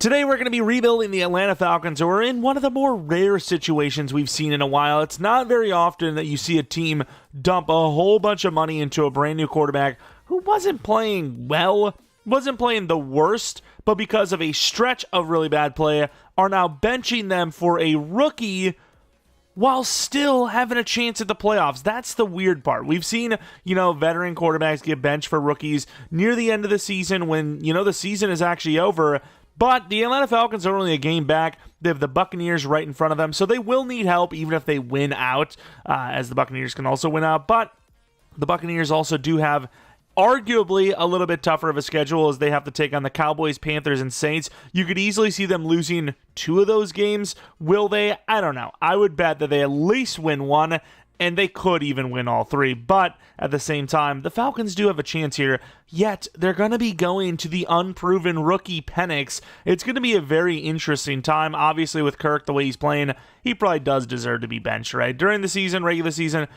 Today we're going to be rebuilding the Atlanta Falcons, who are in one of the more rare situations we've seen in a while. It's not very often that you see a team dump a whole bunch of money into a brand new quarterback who wasn't playing well, wasn't playing the worst, but because of a stretch of really bad play, are now benching them for a rookie while still having a chance at the playoffs. That's the weird part. We've seen, veteran quarterbacks get benched for rookies near the end of the season when, the season is actually over. But the Atlanta Falcons are only a game back. They have the Buccaneers right in front of them, so they will need help even if they win out, as the Buccaneers can also win out. But the Buccaneers also do have arguably a little bit tougher of a schedule as they have to take on the Cowboys, Panthers, and Saints. You could easily see them losing 2 of those games. Will they? I don't know. I would bet that they at least win 1, and they could even win all 3. But at the same time, the Falcons do have a chance here, yet they're going to be going to the unproven rookie Penix. It's going to be a very interesting time. Obviously, with Kirk, the way he's playing, he probably does deserve to be benched, right? During the season, regular season,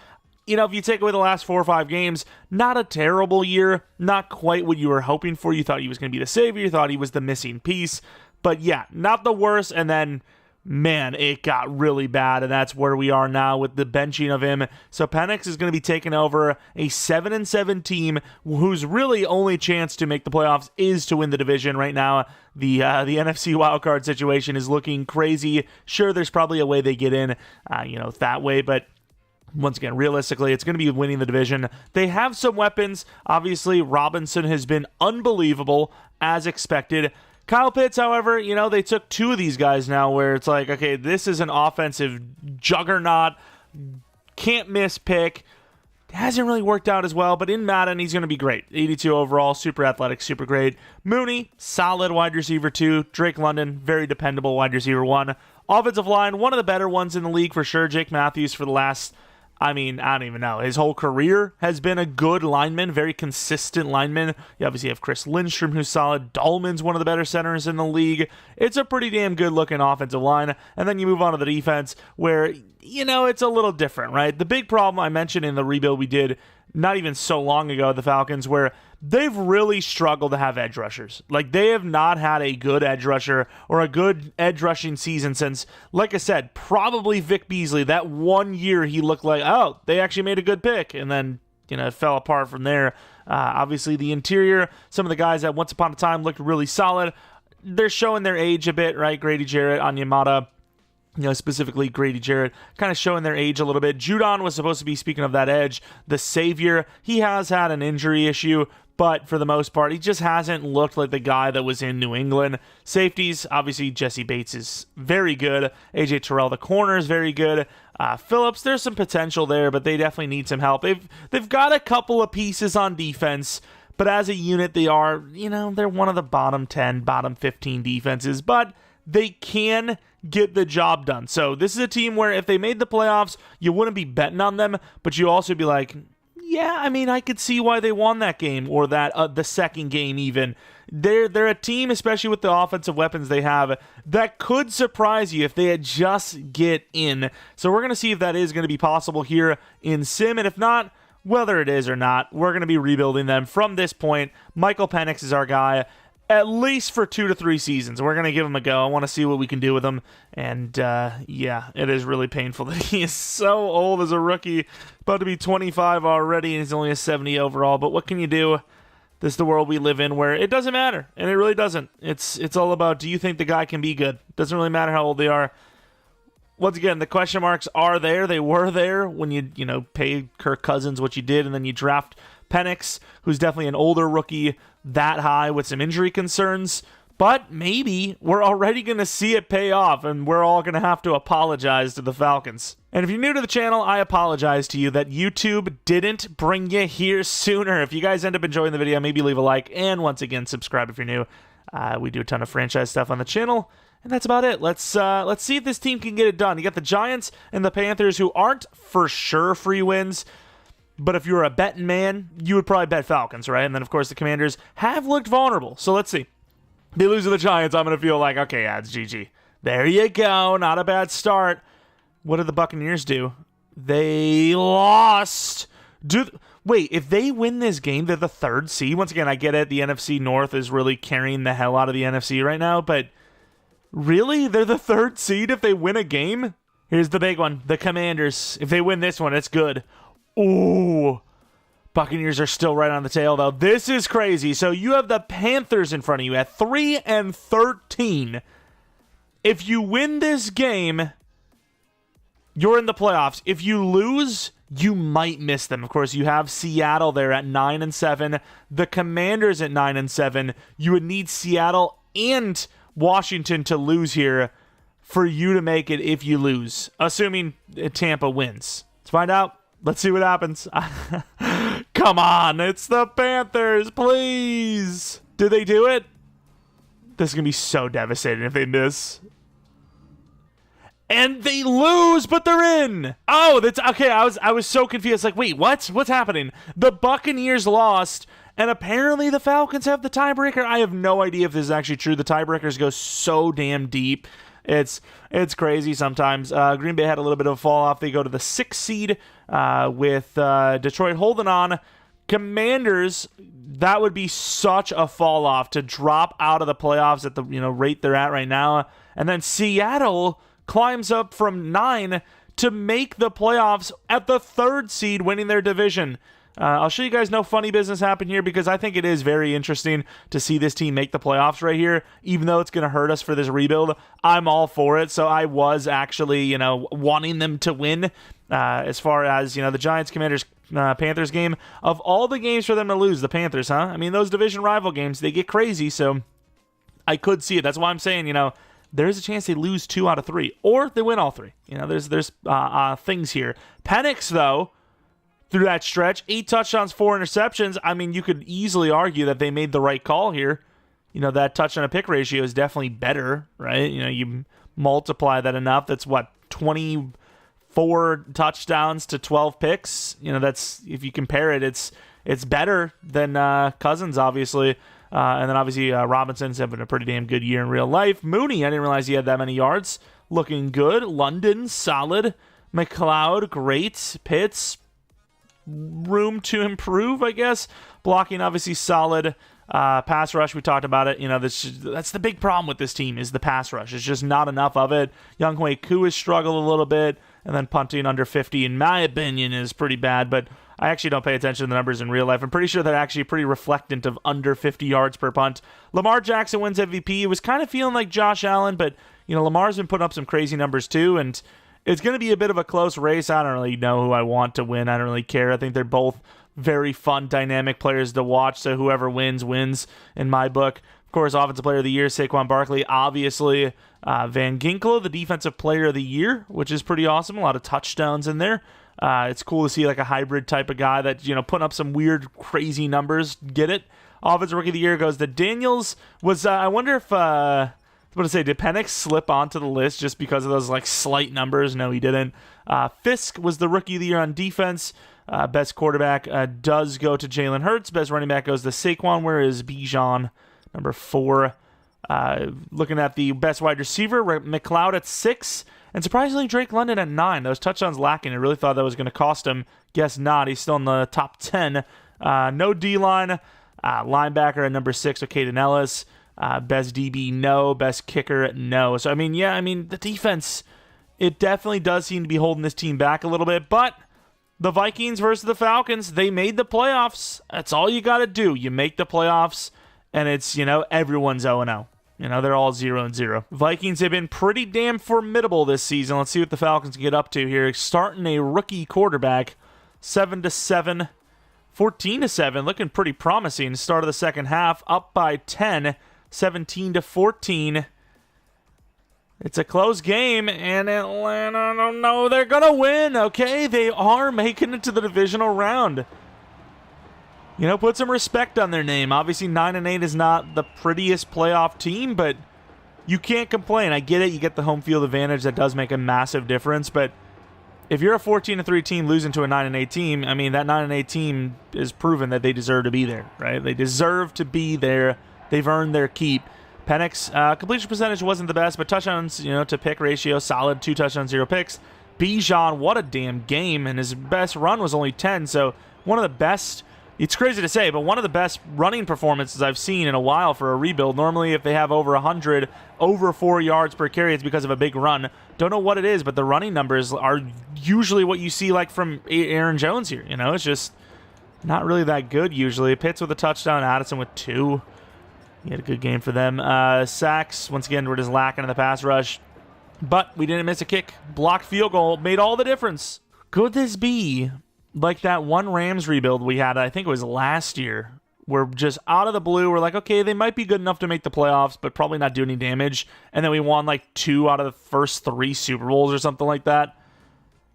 if you take away the last 4 or 5 games, not a terrible year, not quite what you were hoping for. You thought he was going to be the savior, you thought he was the missing piece. But yeah, not the worst, and then man, it got really bad, and that's where we are now with the benching of him. So Penix is going to be taking over a 7-7 team whose really only chance to make the playoffs is to win the division. Right now, the NFC wildcard situation is looking crazy. Sure, there's probably a way they get in, that way, but once again, realistically, it's going to be winning the division. They have some weapons. Obviously, Robinson has been unbelievable, as expected. Kyle Pitts, however, they took 2 of these guys now where it's like, okay, this is an offensive juggernaut, can't miss pick. Hasn't really worked out as well, but in Madden, he's going to be great. 82 overall, super athletic, super great. Mooney, solid wide receiver 2. Drake London, very dependable wide receiver 1. Offensive line, one of the better ones in the league for sure. Jake Matthews for the last, I don't even know. His whole career has been a good lineman, very consistent lineman. You obviously have Chris Lindstrom, who's solid. Dahlman's one of the better centers in the league. It's a pretty damn good-looking offensive line. And then you move on to the defense, where, it's a little different, right? The big problem I mentioned in the rebuild we did not even so long ago, the Falcons, where they've really struggled to have edge rushers. Like, they have not had a good edge rusher or a good edge rushing season since, like I said, probably Vic Beasley. That 1 year he looked like, oh, they actually made a good pick. And then, it fell apart from there. Obviously, the interior, some of the guys that once upon a time looked really solid, they're showing their age a bit, right? Grady Jarrett, Onyemata, specifically Grady Jarrett, kind of showing their age a little bit. Judon was supposed to be, speaking of that edge, the savior. He has had an injury issue, but for the most part, he just hasn't looked like the guy that was in New England. Safeties, obviously, Jesse Bates is very good. A.J. Terrell, the corner, is very good. Phillips, there's some potential there, but they definitely need some help. They've got a couple of pieces on defense, but as a unit, they are, they're one of the bottom 10, bottom 15 defenses, but they can get the job done. So this is a team where if they made the playoffs, you wouldn't be betting on them, but you also be like, yeah, I could see why they won that game, or that the second game even. They're a team, especially with the offensive weapons they have, that could surprise you if they had just get in. So we're going to see if that is going to be possible here in Sim, and if not, whether it is or not, we're going to be rebuilding them from this point. Michael Penix is our guy, at least for 2 to 3 seasons. We're going to give him a go. I want to see what we can do with him. And, yeah, it is really painful that he is so old as a rookie. About to be 25 already, and he's only a 70 overall. But what can you do? This is the world we live in where it doesn't matter. And it really doesn't. It's all about, do you think the guy can be good? Doesn't really matter how old they are. Once again, the question marks are there. They were there when you pay Kirk Cousins what you did, and then you draft Penix, who's definitely an older rookie, that high with some injury concerns. But maybe we're already going to see it pay off, and we're all going to have to apologize to the Falcons. And if you're new to the channel, I apologize to you that YouTube didn't bring you here sooner. If you guys end up enjoying the video, maybe leave a like, and once again, subscribe if you're new. We do a ton of franchise stuff on the channel, and that's about it. Let's see if this team can get it done. You got the Giants and the Panthers, who aren't for sure free wins. But if you were a betting man, you would probably bet Falcons, right? And then, of course, the Commanders have looked vulnerable. So let's see. They lose to the Giants, I'm going to feel like, okay, yeah, it's GG. There you go. Not a bad start. What did the Buccaneers do? They lost. Wait, if they win this game, they're the 3rd seed. Once again, I get it. The NFC North is really carrying the hell out of the NFC right now. But Really? They're the 3rd seed if they win a game? Here's the big one. The Commanders. If they win this one, it's good. Ooh. Buccaneers are still right on the tail, though. This is crazy. So you have the Panthers in front of you at 3-13. If you win this game, you're in the playoffs. If you lose, you might miss them. Of course, you have Seattle there at 9-7. The Commanders at 9-7. You would need Seattle and Washington to lose here for you to make it if you lose, assuming Tampa wins. Let's find out. Let's see what happens. Come on, it's the Panthers, please. Did they do it? This is going to be so devastating if they miss. And they lose, but they're in. Oh, that's okay. I was so confused. Like, wait, what's happening? The Buccaneers lost, and apparently the Falcons have the tiebreaker. I have no idea if this is actually true. The tiebreakers go so damn deep. It's crazy sometimes. Green Bay had a little bit of a fall off. They go to the 6th seed with Detroit holding on. Commanders, that would be such a fall off to drop out of the playoffs at the rate they're at right now. And then Seattle climbs up from 9 to make the playoffs at the 3rd seed, winning their division. I'll show you guys no funny business happen here because I think it is very interesting to see this team make the playoffs right here, even though it's going to hurt us for this rebuild. I'm all for it, so I was actually, wanting them to win as far as, the Giants, Commanders, Panthers game. Of all the games for them to lose, the Panthers, huh? I mean, those division rival games, they get crazy, so I could see it. That's why I'm saying, there's a chance they lose 2 out of 3, or they win all 3. There's things here. Penix, though, through that stretch, 8 touchdowns, 4 interceptions. I mean, you could easily argue that they made the right call here. That touchdown to pick ratio is definitely better, right? You multiply that enough. That's 24 touchdowns to 12 picks. That's, if you compare it, it's better than Cousins, obviously. And then obviously Robinson's having a pretty damn good year in real life. Mooney, I didn't realize he had that many yards. Looking good. London, solid. McLeod, great. Pitts, room to improve, I guess. Blocking, obviously solid. Pass rush, we talked about it. That's the big problem with this team is the pass rush. It's just not enough of it. Younghoe Koo has struggled a little bit, and then punting under 50, in my opinion, is pretty bad, but I actually don't pay attention to the numbers in real life. I'm pretty sure they're actually pretty reflectant of under 50 yards per punt. Lamar Jackson wins MVP. It was kind of feeling like Josh Allen, but, Lamar's been putting up some crazy numbers too, and it's going to be a bit of a close race. I don't really know who I want to win. I don't really care. I think they're both very fun, dynamic players to watch, so whoever wins in my book. Of course, Offensive Player of the Year, Saquon Barkley. Obviously, Van Ginkel, the Defensive Player of the Year, which is pretty awesome. A lot of touchdowns in there. It's cool to see like a hybrid type of guy that, putting up some weird, crazy numbers. Get it? Offensive Rookie of the Year goes to Daniels. I wonder if, did Penix slip onto the list just because of those like slight numbers? No, he didn't. Fisk was the Rookie of the Year on defense. Best quarterback does go to Jalen Hurts. Best running back goes to Saquon. Where is Bijan, number 4? Looking at the best wide receiver, McLeod at 6. And surprisingly, Drake London at 9. Those touchdowns lacking. I really thought that was going to cost him. Guess not. He's still in the top 10. No D-line. Linebacker at number 6 with Caden Ellis. Best DB, no. Best kicker, no. So, the defense, it definitely does seem to be holding this team back a little bit. But the Vikings versus the Falcons, they made the playoffs. That's all you got to do. You make the playoffs, and it's, everyone's 0-0. They're all 0-0. Vikings have been pretty damn formidable this season. Let's see what the Falcons can get up to here. Starting a rookie quarterback, 7-7, 14-7, looking pretty promising. Start of the second half, up by 10, 17-14. It's a close game, and Atlanta, no, they're going to win, okay? They are making it to the divisional round. Put some respect on their name. Obviously, 9-8 is not the prettiest playoff team, but you can't complain. I get it. You get the home field advantage. That does make a massive difference, but if you're a 14-3 team losing to a 9-8 team, that 9-8 team is proven that they deserve to be there, right? They deserve to be there. They've earned their keep. Penix, completion percentage wasn't the best, but touchdowns, to pick ratio, solid, 2 touchdowns, 0 picks. Bijan, what a damn game, and his best run was only 10, so one of the best It's crazy to say, but one of the best running performances I've seen in a while for a rebuild. Normally, if they have over 100, over 4 yards per carry, it's because of a big run. Don't know what it is, but the running numbers are usually what you see like from Aaron Jones here. You know, it's just not really that good usually. Pitts with a touchdown, Addison with 2. He had a good game for them. Sacks, once again, we're just lacking in the pass rush. But we didn't miss a kick. Blocked field goal made all the difference. Could this be like that one Rams rebuild we had, I think it was last year, where just out of the blue, we're like, okay, they might be good enough to make the playoffs, but probably not do any damage. And then we won like 2 out of the first 3 Super Bowls or something like that.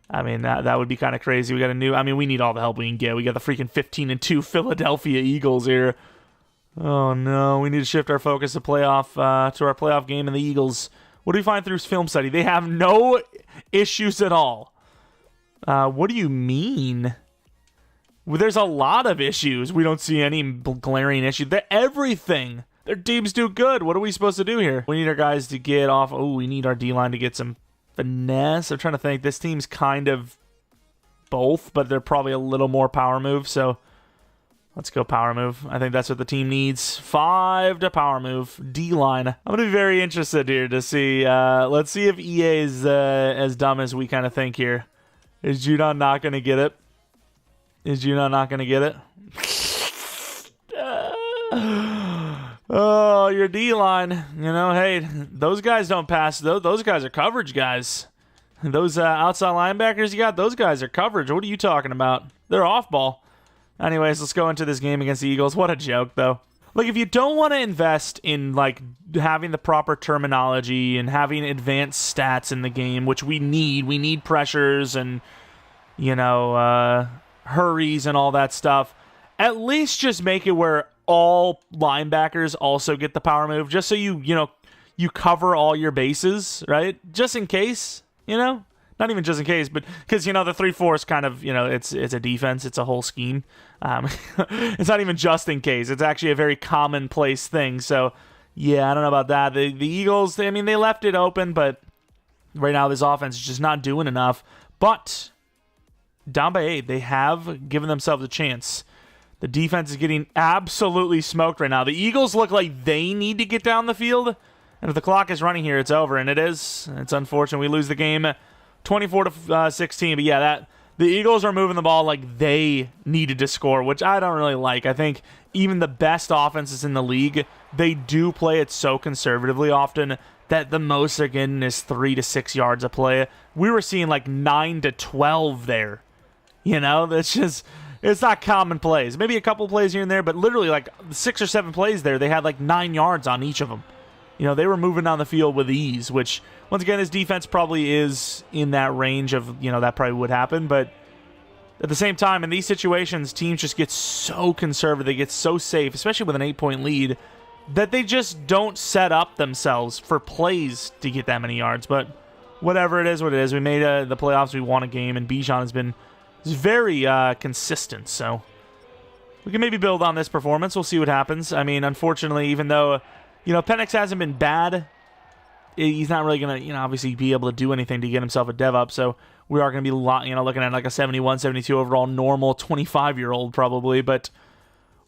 I mean, that would be kind of crazy. We got a new, I mean, we need all the help we can get. We got the freaking 15-2 Philadelphia Eagles here. Oh no, we need to shift our focus to our playoff game and the Eagles. What do we find through film study? They have no issues at all. What do you mean? Well, there's a lot of issues. We don't see any glaring issue. Everything. Their teams do good. What are we supposed to do here? We need our guys to get off. Oh, we need our D-line to get some finesse. I'm trying to think. This team's kind of both, but they're probably a little more power move, so let's go power move. I think that's what the team needs. 5 to power move. D-line. I'm going to be very interested here to see. Let's see if EA is as dumb as we kind of think here. Is Judon not going to get it? Is Judon not going to get it? Oh, your D-line. You know, hey, those guys don't pass. Those guys are coverage guys. Those outside linebackers you got, those guys are coverage. What are you talking about? They're off ball. Anyways, let's go into this game against the Eagles. What a joke, though. Like, if you don't want to invest in, like, having the proper terminology and having advanced stats in the game, which we need pressures and, you know, hurries and all that stuff, at least just make it where all linebackers also get the power move, just so you cover all your bases, right? Just in case, you know? Not even just in case, but because, you know, the 3-4 is kind of, you know, it's a defense. It's a whole scheme. It's not even just in case. It's actually a very commonplace thing. So, yeah, I don't know about that. The Eagles, they left it open, but right now this offense is just not doing enough. But down by 8, they have given themselves a chance. The defense is getting absolutely smoked right now. The Eagles look like they need to get down the field. And if the clock is running here, it's over. And it is. It's unfortunate. We lose the game 24-16, but yeah, the Eagles are moving the ball like they needed to score, which I don't really like. I think even the best offenses in the league, they do play it so conservatively often that the most they're getting is 3 to 6 yards a play. We were seeing like 9 to 12 there. You know, it's not common plays. Maybe a couple plays here and there, but literally like 6 or 7 plays there, they had like 9 yards on each of them. You know, they were moving down the field with ease, which, once again, his defense probably is in that range of, you know, that probably would happen. But at the same time, in these situations, teams just get so conservative, they get so safe, especially with an 8-point lead, that they just don't set up themselves for plays to get that many yards. But whatever it is, what it is. We made the playoffs, we won a game, and Bijan has been very consistent. So we can maybe build on this performance. We'll see what happens. I mean, unfortunately, even though, you know, Penix hasn't been bad, he's not really going to, you know, obviously be able to do anything to get himself a dev up. So we are going to be, you know, looking at like a 71, 72 overall normal 25-year-old probably. But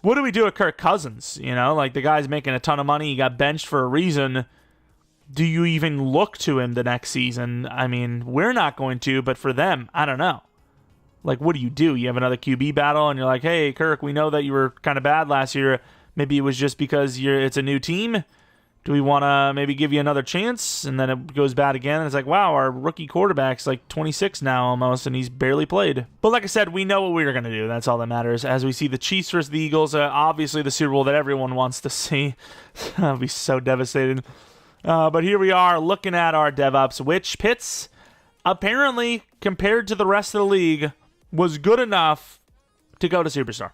what do we do with Kirk Cousins? You know, like the guy's making a ton of money. He got benched for a reason. Do you even look to him the next season? I mean, we're not going to, but for them, I don't know. Like, what do? You have another QB battle, and you're like, hey, Kirk, we know that you were kind of bad last year. Maybe it was just because it's a new team. Do we want to maybe give you another chance? And then it goes bad again. And it's like, wow, our rookie quarterback's like 26 now almost, and he's barely played. But like I said, we know what we were going to do. That's all that matters. As we see the Chiefs versus the Eagles, obviously the Super Bowl that everyone wants to see. That'll be so devastating. But here we are looking at our DevOps, which Pitts, apparently, compared to the rest of the league, was good enough to go to Superstar.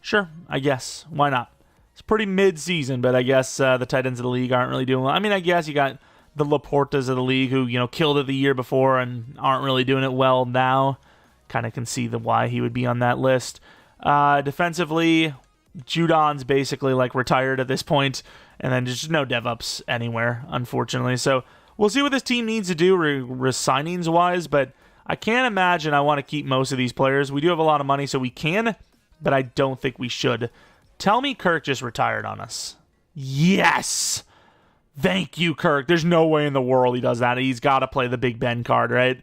Sure, I guess. Why not? It's pretty mid-season, but I guess the tight ends of the league aren't really doing well. I mean, I guess you got the Laportas of the league who, you know, killed it the year before and aren't really doing it well now. Kind of can see why he would be on that list. Defensively, Judon's basically like retired at this point, and then just no dev-ups anywhere, unfortunately. So we'll see what this team needs to do re-signings-wise, but I can't imagine I want to keep most of these players. We do have a lot of money, so we can but I don't think we should. Tell me Kirk just retired on us. Yes! Thank you, Kirk. There's no way in the world he does that. He's got to play the Big Ben card, right?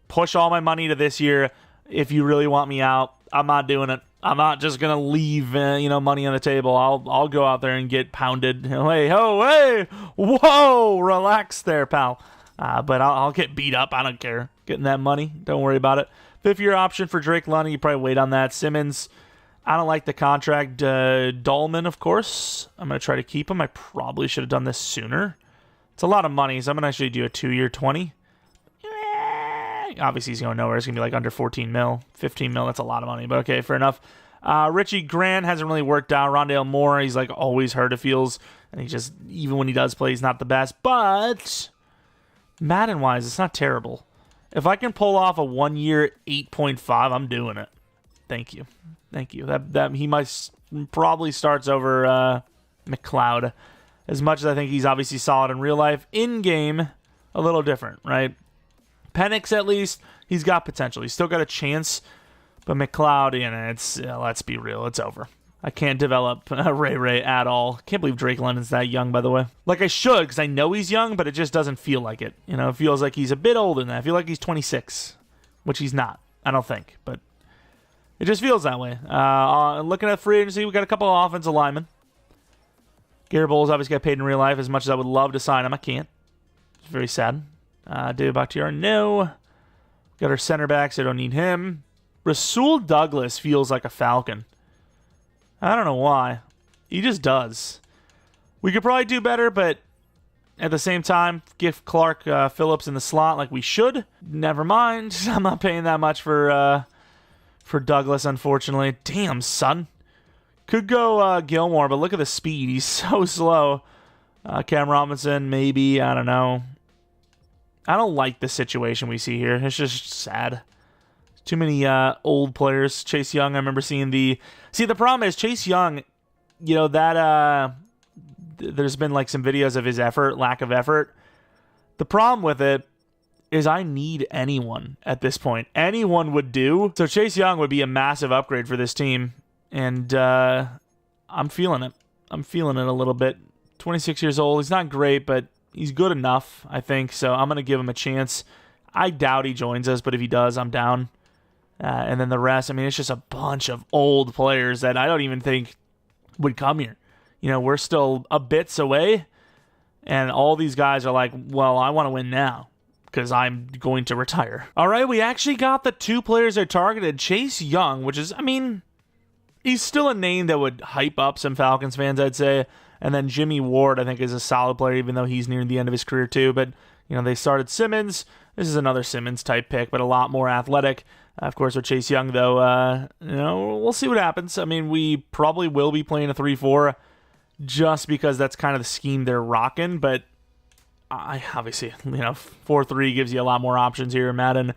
Push all my money to this year. If you really want me out, I'm not doing it. I'm not just going to leave, money on the table. I'll go out there and get pounded. Hey, whoa, relax there, pal. But I'll get beat up. I don't care. Getting that money. Don't worry about it. Fifth-year option for Drake London. You probably wait on that. Simmons, I don't like the contract. Dahlman, of course. I'm going to try to keep him. I probably should have done this sooner. It's a lot of money, so I'm going to actually do a 2-year 20. Obviously, he's going nowhere. It's going to be like under 14 mil. 15 mil, that's a lot of money, but okay, fair enough. Richie Grant hasn't really worked out. Rondale Moore, he's like always hurt, it feels. And he just, even when he does play, he's not the best. But Madden-wise, it's not terrible. If I can pull off a 1-year 8.5, I'm doing it. Thank you. That he might probably starts over McLeod. As much as I think he's obviously solid in real life, in game, a little different, right? Penix, at least, he's got potential. He's still got a chance. But McLeod, it's let's be real, it's over. I can't develop Ray at all. Can't believe Drake London's that young, by the way. Like I should, because I know he's young, but it just doesn't feel like it. It feels like he's a bit older than that. I feel like he's 26, which he's not, I don't think. But it just feels that way. Looking at free agency, we got a couple of offensive linemen. Garrett Bowles obviously got paid in real life. As much as I would love to sign him, I can't. It's very sad. David Bakhtiari, no. Got our center backs. I don't need him. Rasul Douglas feels like a Falcon. I don't know why. He just does. We could probably do better, but at the same time, give Clark Phillips in the slot like we should. Never mind. I'm not paying that much for Douglas, unfortunately. Damn, son. Could go Gilmore, but look at the speed. He's so slow. Cam Robinson, maybe. I don't know. I don't like the situation we see here. It's just sad. Too many old players. Chase Young, I remember seeing the... See, the problem is Chase Young, that... There's been like some videos of his lack of effort. The problem with it is I need anyone at this point. Anyone would do. So Chase Young would be a massive upgrade for this team. And I'm feeling it. I'm feeling it a little bit. 26 years old. He's not great, but he's good enough, I think. So I'm going to give him a chance. I doubt he joins us, but if he does, I'm down. And then the rest, it's just a bunch of old players that I don't even think would come here. We're still a bits away, and all these guys are like, well, I want to win now because I'm going to retire. All right, we actually got the 2 players that targeted. Chase Young, which is, he's still a name that would hype up some Falcons fans, I'd say. And then Jimmy Ward, I think, is a solid player, even though he's near the end of his career too. But, they started Simmons. This is another Simmons-type pick, but a lot more athletic. Of course, with Chase Young, though, we'll see what happens. We probably will be playing a 3-4 just because that's kind of the scheme they're rocking. But I obviously, 4-3 gives you a lot more options here in Madden.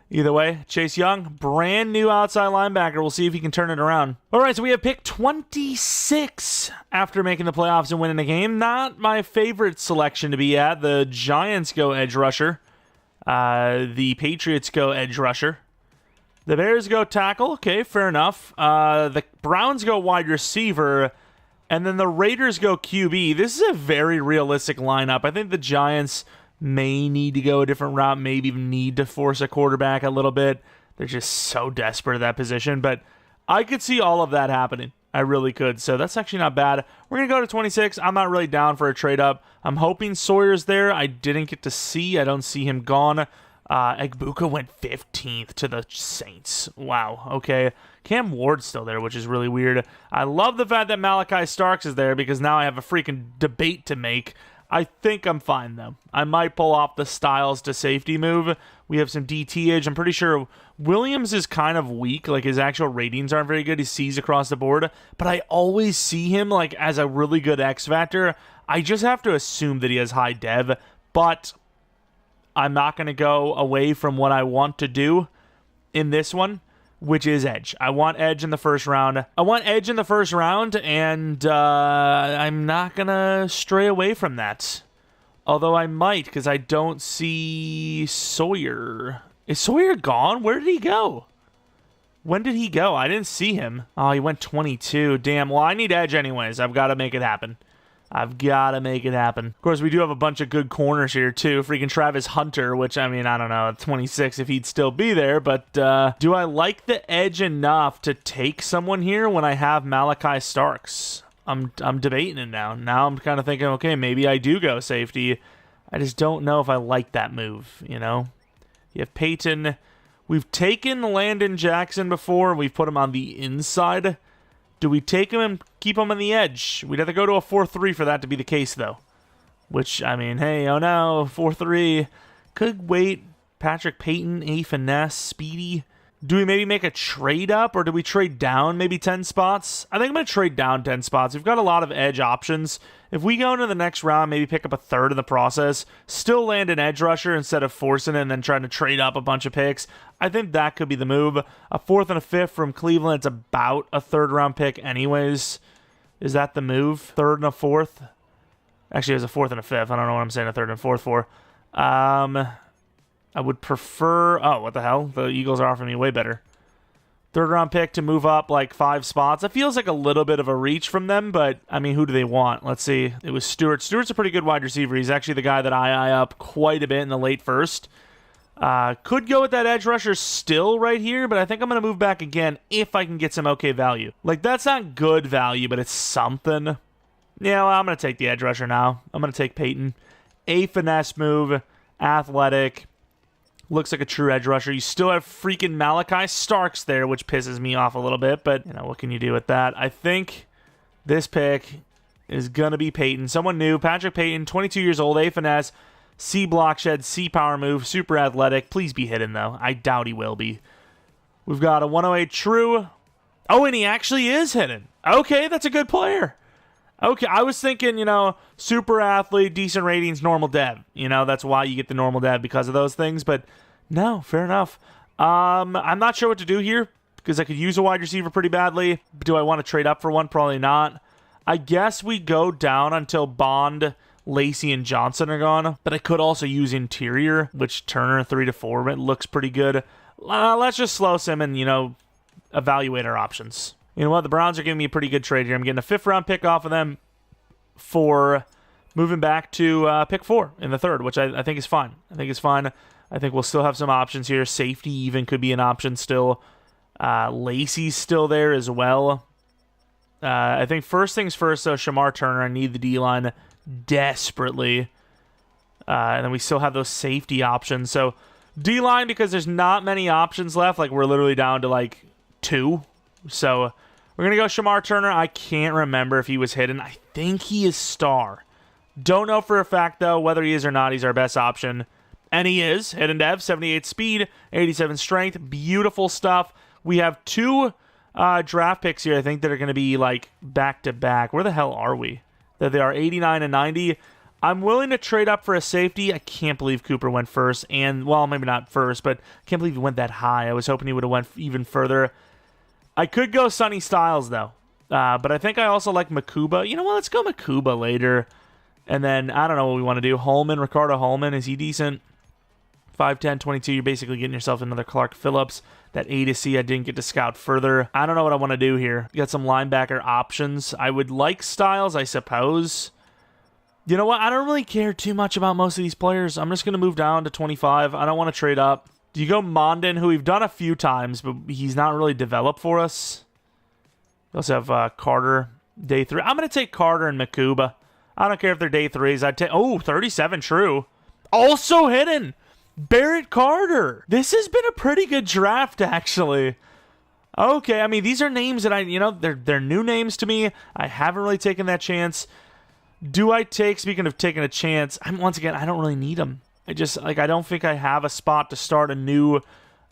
Either way, Chase Young, brand new outside linebacker. We'll see if he can turn it around. All right, so we have pick 26 after making the playoffs and winning a game. Not my favorite selection to be at. The Giants go edge rusher. The Patriots go edge rusher. The Bears go tackle. Okay, fair enough. The Browns go wide receiver. And then the Raiders go QB. This is a very realistic lineup. I think the Giants may need to go a different route, maybe even need to force a quarterback a little bit. They're just so desperate at that position. But I could see all of that happening. I really could. So that's actually not bad. We're going to go to 26. I'm not really down for a trade-up. I'm hoping Sawyer's there. I didn't get to see. I don't see him gone. Egbuka went 15th to the Saints. Wow, okay. Cam Ward's still there, which is really weird. I love the fact that Malachi Starks is there because now I have a freaking debate to make. I think I'm fine, though. I might pull off the Styles to safety move. We have some DT edge. I'm pretty sure Williams is kind of weak. Like, his actual ratings aren't very good. He sees across the board. But I always see him, like, as a really good X factor. I just have to assume that he has high dev. But I'm not going to go away from what I want to do in this one, which is edge. I want edge in the first round. And I'm not going to stray away from that. Although I might, because I don't see Sawyer. Is Sawyer gone? Where did he go? When did he go? I didn't see him. Oh, he went 22. Damn. Well, I need edge anyways. I've got to make it happen. I've got to make it happen. Of course, we do have a bunch of good corners here, too. Freaking Travis Hunter, which, I mean, I don't know, at 26 if he'd still be there. But do I like the edge enough to take someone here when I have Malachi Starks? I'm debating it now. Now I'm kind of thinking, okay, maybe I do go safety. I just don't know if I like that move, you know? You have Peyton. We've taken Landon Jackson before. We've put him on the inside. Do we take him and keep him on the edge? We'd have to go to a 4-3 for that to be the case, though. Which, I mean, hey, oh no, 4-3. Could wait. Patrick Peyton, A finesse, speedy. Do we maybe make a trade up, or do we trade down maybe 10 spots? I think I'm going to trade down 10 spots. We've got a lot of edge options. If we go into the next round, maybe pick up a third in the process, still land an edge rusher instead of forcing it and then trying to trade up a bunch of picks, I think that could be the move. A fourth and a fifth from Cleveland, it's about a third-round pick anyways. Is that the move? Third and a fourth? Actually, it was a fourth and a fifth. I don't know what I'm saying a third and fourth for. I would prefer... Oh, what the hell? The Eagles are offering me way better. Third-round pick to move up like 5 spots. It feels like a little bit of a reach from them, but, I mean, who do they want? Let's see. It was Stewart. Stewart's a pretty good wide receiver. He's actually the guy that I eye up quite a bit in the late first. Could go with that edge rusher still right here, but I think I'm going to move back again if I can get some okay value. Like, that's not good value, but it's something. Yeah, well, I'm going to take the edge rusher now. I'm going to take Peyton. A finesse move. Athletic. Looks like a true edge rusher. You still have freaking Malachi Starks there, which pisses me off a little bit, but, you know, what can you do with that? I think this pick is going to be Peyton. Someone new. Patrick Peyton, 22 years old, A finesse, C block shed, C power move, super athletic. Please be hidden, though. I doubt he will be. We've got a 108 true. Oh, and he actually is hidden. Okay, that's a good player. Okay, I was thinking, you know, super athlete, decent ratings, normal dev. You know, that's why you get the normal dev because of those things. But no, fair enough. I'm not sure what to do here because I could use a wide receiver pretty badly. Do I want to trade up for one? Probably not. I guess we go down until Bond, Lacey, and Johnson are gone. But I could also use interior, which Turner 3 to 4 it looks pretty good. Let's just slow sim and, you know, evaluate our options. You know what? The Browns are giving me a pretty good trade here. I'm getting a 5th-round pick off of them for moving back to pick 4 in the 3rd, which I think is fine. I think it's fine. I think we'll still have some options here. Safety even could be an option still. Lacey's still there as well. I think first things first, though, Shamar Turner. I need the D-line desperately. And then we still have those safety options. So D-line, because there's not many options left. Like, we're literally down to, like, 2. So we're going to go Shamar Turner. I can't remember if he was hidden. I think he is star. Don't know for a fact, though, whether he is or not. He's our best option. And he is. Hidden dev, 78 speed, 87 strength. Beautiful stuff. We have 2 draft picks here, I think, that are going to be, like, back-to-back. Where the hell are we? That they are 89 and 90. I'm willing to trade up for a safety. I can't believe Cooper went first. And, well, maybe not first, but I can't believe he went that high. I was hoping he would have went even further. I could go Sonny Styles, though. But I think I also like Makuba. You know what? Let's go Makuba later. And then, I don't know what we want to do. Holman, Ricardo Holman, is he decent? 5'10", 22. You're basically getting yourself another Clark Phillips. That A to C, I didn't get to scout further. I don't know what I want to do here. You got some linebacker options. I would like Styles, I suppose. You know what? I don't really care too much about most of these players. I'm just going to move down to 25. I don't want to trade up. Do you go Mondin, who we've done a few times, but he's not really developed for us? We also have Carter, day 3. I'm going to take Carter and Makuba. I don't care if they're day 3s. I'd take... Oh, 37 true. Also hidden. Barrett Carter. This has been a pretty good draft, actually. Okay, I mean, these are names that they're new names to me. I haven't really taken that chance. Do I take, speaking of taking a chance, once again, I don't really need them. I don't think I have a spot to start a new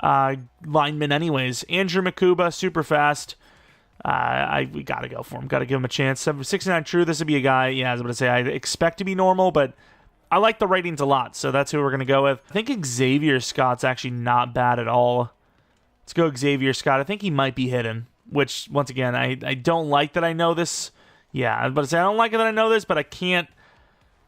lineman anyways. Andrew Makuba, super fast. We got to go for him. Got to give him a chance. 69 true, this would be a guy, yeah, I was going to say, I expect to be normal, but I like the ratings a lot, so that's who we're going to go with. I think Xavier Scott's actually not bad at all. Let's go Xavier Scott. I think he might be hidden, which, once again, I don't like that I know this. Yeah, I was about to say, I don't like it that I know this, but I can't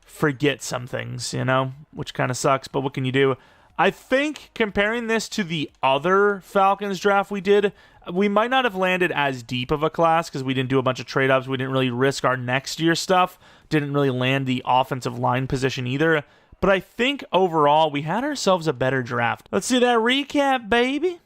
forget some things, you know, which kind of sucks, but what can you do? I think comparing this to the other Falcons draft we did, we might not have landed as deep of a class because we didn't do a bunch of trade-ups. We didn't really risk our next year stuff. Didn't really land the offensive line position either. But I think overall, we had ourselves a better draft. Let's see that recap, baby.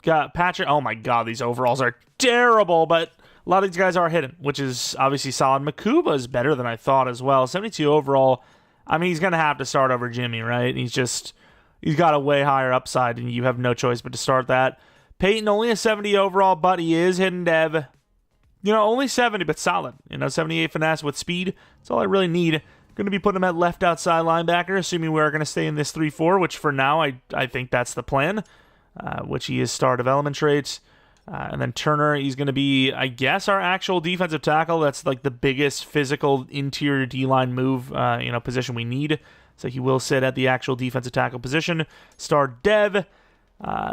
Got Patrick. Oh my God, these overalls are terrible, but a lot of these guys are hitting, which is obviously solid. Makuba is better than I thought as well. 72 overall. I mean, he's going to have to start over Jimmy, right? He's got a way higher upside, and you have no choice but to start that. Peyton, only a 70 overall, but he is hitting dev. Only 70, but solid. 78 finesse with speed. That's all I really need. Going to be putting him at left outside linebacker, assuming we're going to stay in this 3-4, which for now, I think that's the plan, which he is star development traits. And then Turner, he's going to be, I guess, our actual defensive tackle. That's like the biggest physical interior D-line move, position we need. So he will sit at the actual defensive tackle position. Star dev.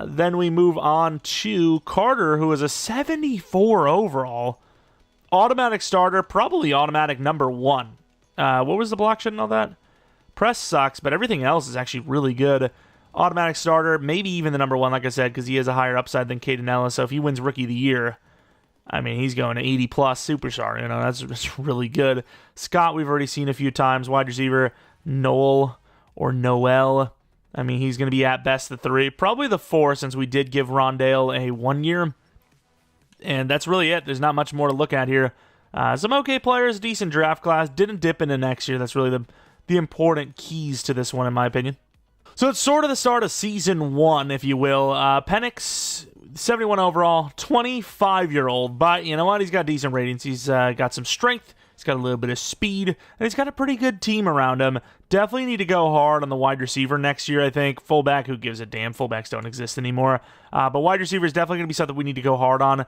Then we move on to Carter, who is a 74 overall. Automatic starter, probably automatic number 1. What was the block shed and all that? Press sucks, but everything else is actually really good. Automatic starter, maybe even the number 1, like I said, because he has a higher upside than Caden Ellis. So if he wins Rookie of the Year, I mean, he's going to 80-plus superstar. That's really good. Scott, we've already seen a few times. Wide receiver, Noel or Noel. I mean, he's going to be at best the 3. Probably the 4, since we did give Rondale a 1 year. And that's really it. There's not much more to look at here. Some okay players, decent draft class. Didn't dip into next year. That's really the important keys to this one, in my opinion. So it's sort of the start of season 1, if you will. Penix, 71 overall, 25-year-old. But you know what? He's got decent ratings. He's got some strength. He's got a little bit of speed. And he's got a pretty good team around him. Definitely need to go hard on the wide receiver next year, I think. Fullback, who gives a damn? Fullbacks don't exist anymore. But wide receiver is definitely going to be something we need to go hard on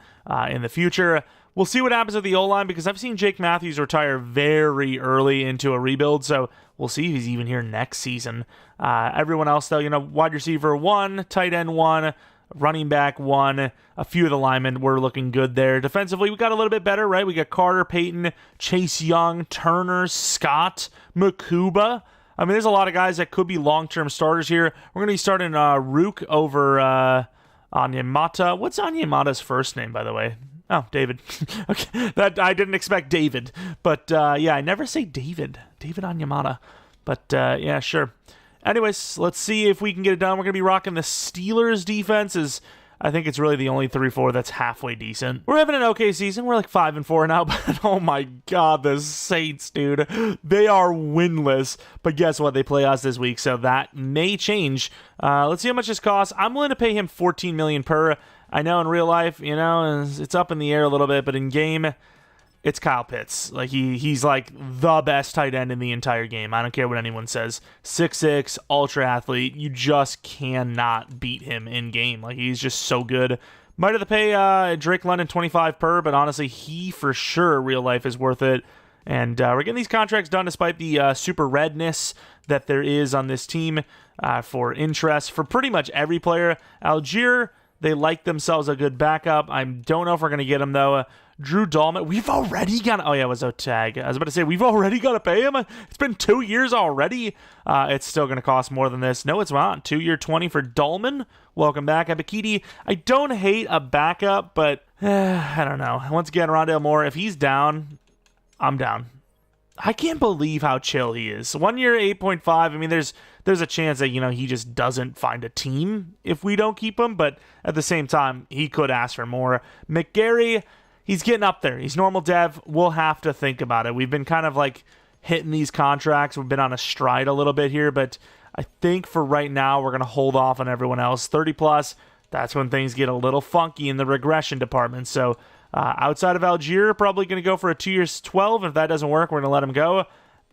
in the future. We'll see what happens with the O-line, because I've seen Jake Matthews retire very early into a rebuild, so we'll see if he's even here next season. Everyone else, though, wide receiver 1, tight end 1, running back 1, a few of the linemen were looking good there. Defensively, we got a little bit better, right? We got Carter, Peyton, Chase Young, Turner, Scott, Makuba. I mean, there's a lot of guys that could be long-term starters here. We're going to be starting Rook over Onyemata. What's Onyemata's first name, by the way? Oh, David. Okay, that I didn't expect David, but yeah, I never say David Onyemata, but yeah, sure. Anyways, let's see if we can get it done. We're gonna be rocking the Steelers defense. I think it's really the only 3-4 that's halfway decent. We're having an okay season. We're like 5-4 now, but oh my God, the Saints, dude, they are winless. But guess what? They play us this week, so that may change. Let's see how much this costs. I'm willing to pay him $14 million per. I know in real life, it's up in the air a little bit, but in game, it's Kyle Pitts. Like he's like the best tight end in the entire game. I don't care what anyone says. 6'6", ultra athlete. You just cannot beat him in game. Like he's just so good. Might have to pay Drake London 25 per, but honestly, he for sure real life is worth it. And we're getting these contracts done despite the super redness that there is on this team for interest for pretty much every player. Algier, they like themselves a good backup. I don't know if we're going to get him, though. Drew Dalman, we've already got... Oh, yeah, it was Otag. I was about to say, we've already got to pay him. It's been 2 years already. It's still going to cost more than this. No, it's not. 2-year 20 for Dalman. Welcome back, Abikidi. I don't hate a backup, but I don't know. Once again, Rondale Moore, if he's down, I'm down. I can't believe how chill he is. 1 year, 8.5. I mean, there's a chance that, he just doesn't find a team if we don't keep him, but at the same time, he could ask for more. McGarry, he's getting up there. He's normal dev. We'll have to think about it. We've been kind of like hitting these contracts. We've been on a stride a little bit here, but I think for right now, we're going to hold off on everyone else. 30 plus, that's when things get a little funky in the regression department. So outside of Algier, probably going to go for a 2 years 12. If that doesn't work, we're going to let him go.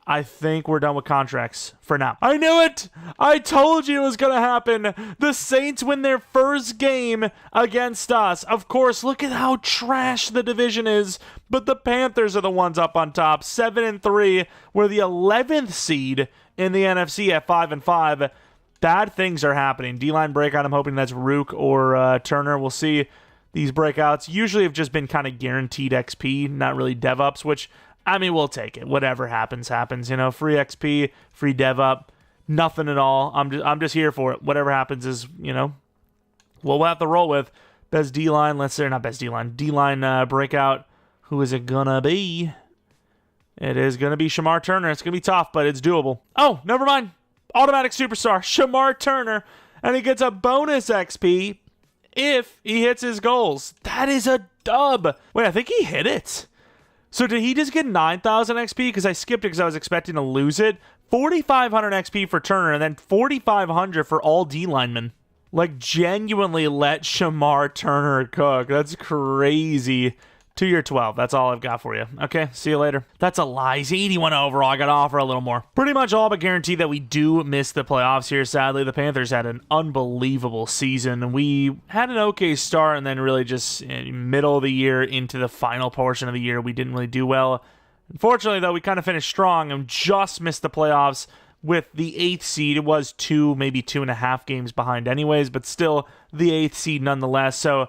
I think we're done with contracts for now. I knew it! I told you it was going to happen. The Saints win their first game against us. Of course, look at how trash the division is. But the Panthers are the ones up on top. 7-3. We're the 11th seed in the NFC at 5-5. Bad things are happening. D-line breakout. I'm hoping that's Rook or Turner. We'll see. These breakouts usually have just been kind of guaranteed XP, not really dev ups, which, I mean, we'll take it. Whatever happens, happens. Free XP, free dev up. nothing at all. I'm just here for it. Whatever happens is, we'll have to roll with. Best D-line, let's say, not best D-line. D-line breakout. Who is it gonna be? It is gonna be Shamar Turner. It's gonna be tough, but it's doable. Oh, never mind. Automatic superstar, Shamar Turner. And he gets a bonus XP if he hits his goals. That is a dub. Wait, I think he hit it. So did he just get 9,000 XP? Because I skipped it because I was expecting to lose it. 4,500 XP for Turner and then 4,500 for all D linemen. Like, genuinely let Shamar Turner cook. That's crazy. 2-year 12. That's all I've got for you. Okay, see you later. That's a lie. He's 81 overall. I got to offer a little more. Pretty much all but guaranteed that we do miss the playoffs here, sadly. The Panthers had an unbelievable season. We had an okay start, and then really just in middle of the year into the final portion of the year, we didn't really do well. Unfortunately, though, we kind of finished strong and just missed the playoffs with the 8th seed. It was 2, maybe 2.5 games behind anyways, but still the 8th seed nonetheless. So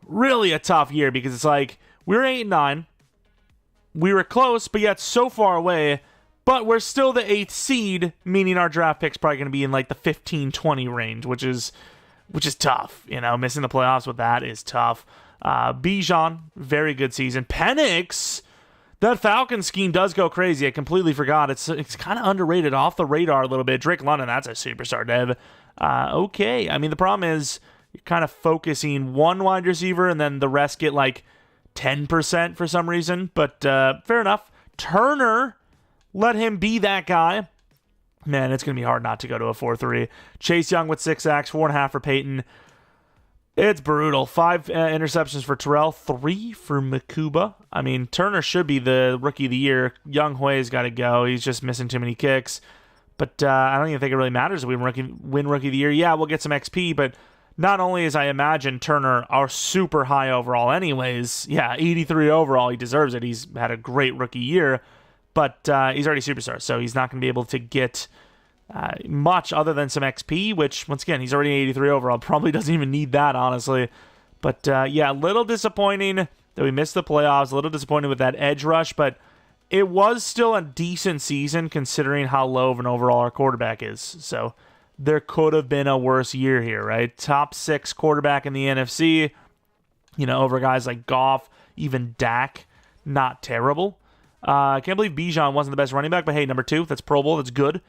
really a tough year because it's like we were 8-9. We were close, but yet so far away. But we're still the 8th seed, meaning our draft pick's probably going to be in like the 15-20 range, which is tough. Missing the playoffs with that is tough. Bijan, very good season. Penix, that Falcon scheme does go crazy. I completely forgot. It's kind of underrated, off the radar a little bit. Drake London, that's a superstar dev. Okay. I mean, the problem is you're kind of focusing one wide receiver and then the rest get like 10% for some reason. But fair enough. Turner, let him be that guy. Man, it's going to be hard not to go to a 4-3. Chase Young with 6 sacks, 4.5 for Peyton. It's brutal. 5 interceptions for Terrell, 3 for Makuba. I mean, Turner should be the rookie of the year. Young Hui's got to go. He's just missing too many kicks. But I don't even think it really matters if we win rookie of the year. Yeah, we'll get some XP, but not only is, I imagine, Turner are super high overall anyways. Yeah, 83 overall. He deserves it. He's had a great rookie year, but he's already superstar, so he's not going to be able to get much other than some XP, which, once again, he's already 83 overall. Probably doesn't even need that, honestly. But, yeah, a little disappointing that we missed the playoffs. A little disappointed with that edge rush, but it was still a decent season considering how low of an overall our quarterback is. So there could have been a worse year here, right? Top 6 quarterback in the NFC, over guys like Goff, even Dak. Not terrible. I can't believe Bijan wasn't the best running back, but hey, number 2, that's Pro Bowl. That's good.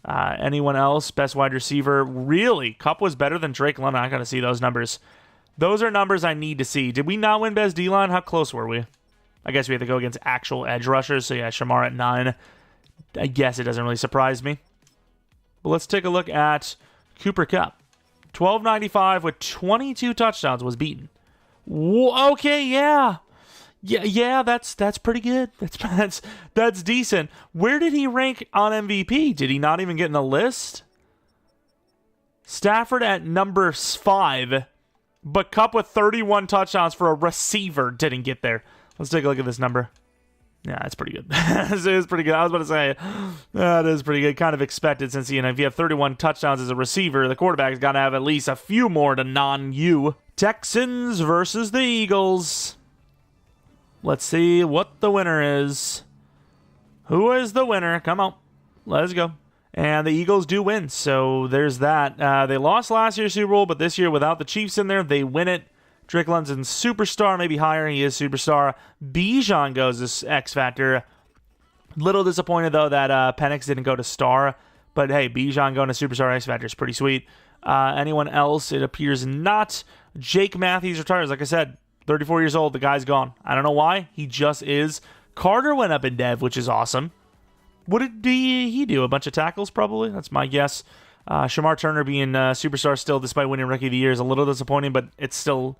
Anyone else? Best wide receiver? Really? Kupp was better than Drake London. I got to see those numbers. Those are numbers I need to see. Did we not win best D-line? How close were we? I guess we have to go against actual edge rushers. So yeah, Shamar at 9. I guess it doesn't really surprise me. But let's take a look at Cooper Kupp. 1295 with 22 touchdowns was beaten. Okay, yeah. Yeah, that's pretty good. That's decent. Where did he rank on MVP? Did he not even get in the list? Stafford at number 5, but Kupp with 31 touchdowns for a receiver didn't get there. Let's take a look at this number. Yeah, that's pretty good. This is pretty good. I was about to say, that is pretty good. Kind of expected since, if you have 31 touchdowns as a receiver, the quarterback's got to have at least a few more to non-you. Texans versus the Eagles. Let's see what the winner is. Who is the winner? Come on. Let's go. And the Eagles do win, so there's that. They lost last year's Super Bowl, but this year, without the Chiefs in there, they win it. Drake London's superstar, maybe higher. He is superstar. Bijan goes as X Factor. Little disappointed, though, that Penix didn't go to star. But hey, Bijan going to superstar X Factor is pretty sweet. Anyone else? It appears not. Jake Matthews retires. Like I said, 34 years old. The guy's gone. I don't know why. He just is. Carter went up in dev, which is awesome. What did he do? A bunch of tackles, probably? That's my guess. Shamar Turner being superstar still, despite winning Rookie of the Year, is a little disappointing, but it's still,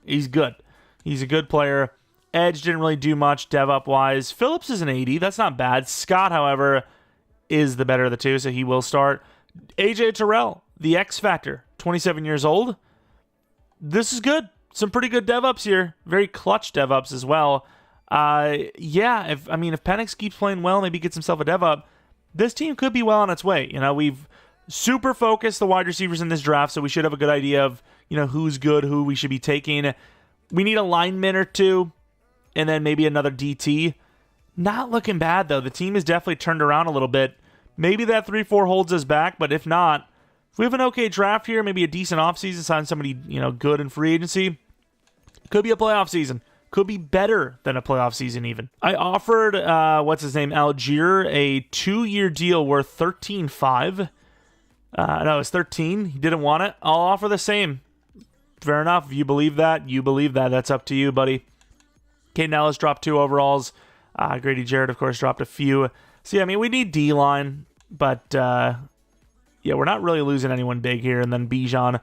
he's good. He's a good player. Edge didn't really do much dev-up-wise. Phillips is an 80. That's not bad. Scott, however, is the better of the two, so he will start. AJ Terrell, the X Factor, 27 years old. This is good. Some pretty good dev-ups here. Very clutch dev-ups as well. If Penix keeps playing well, maybe gets himself a dev-up, this team could be well on its way. We've super focused the wide receivers in this draft, so we should have a good idea of, who's good, who we should be taking. We need a lineman or two, and then maybe another DT. Not looking bad, though. The team has definitely turned around a little bit. Maybe that 3-4 holds us back, but if not, if we have an okay draft here, maybe a decent offseason, sign somebody, good in free agency, could be a playoff season. Could be better than a playoff season even. I offered, Algier a 2-year deal worth 13.5. No, it's 13. He didn't want it. I'll offer the same. Fair enough. If you believe that, you believe that. That's up to you, buddy. Caden Ellis dropped 2 overalls. Grady Jarrett, of course, dropped a few. So, yeah, I mean, we need D-line, but, we're not really losing anyone big here. And then Bijan,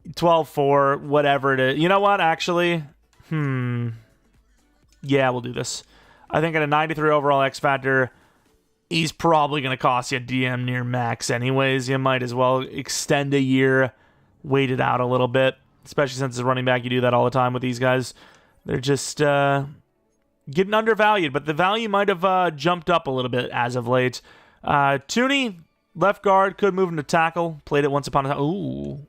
12-4, whatever it is. You know what, actually? Yeah, we'll do this. I think at a 93 overall X Factor, he's probably going to cost you DM near max anyways. You might as well extend a year, wait it out a little bit, especially since as a running back, you do that all the time with these guys. They're just getting undervalued, but the value might have jumped up a little bit as of late. Tooney, left guard, could move him to tackle. Played it once upon a time. Ooh,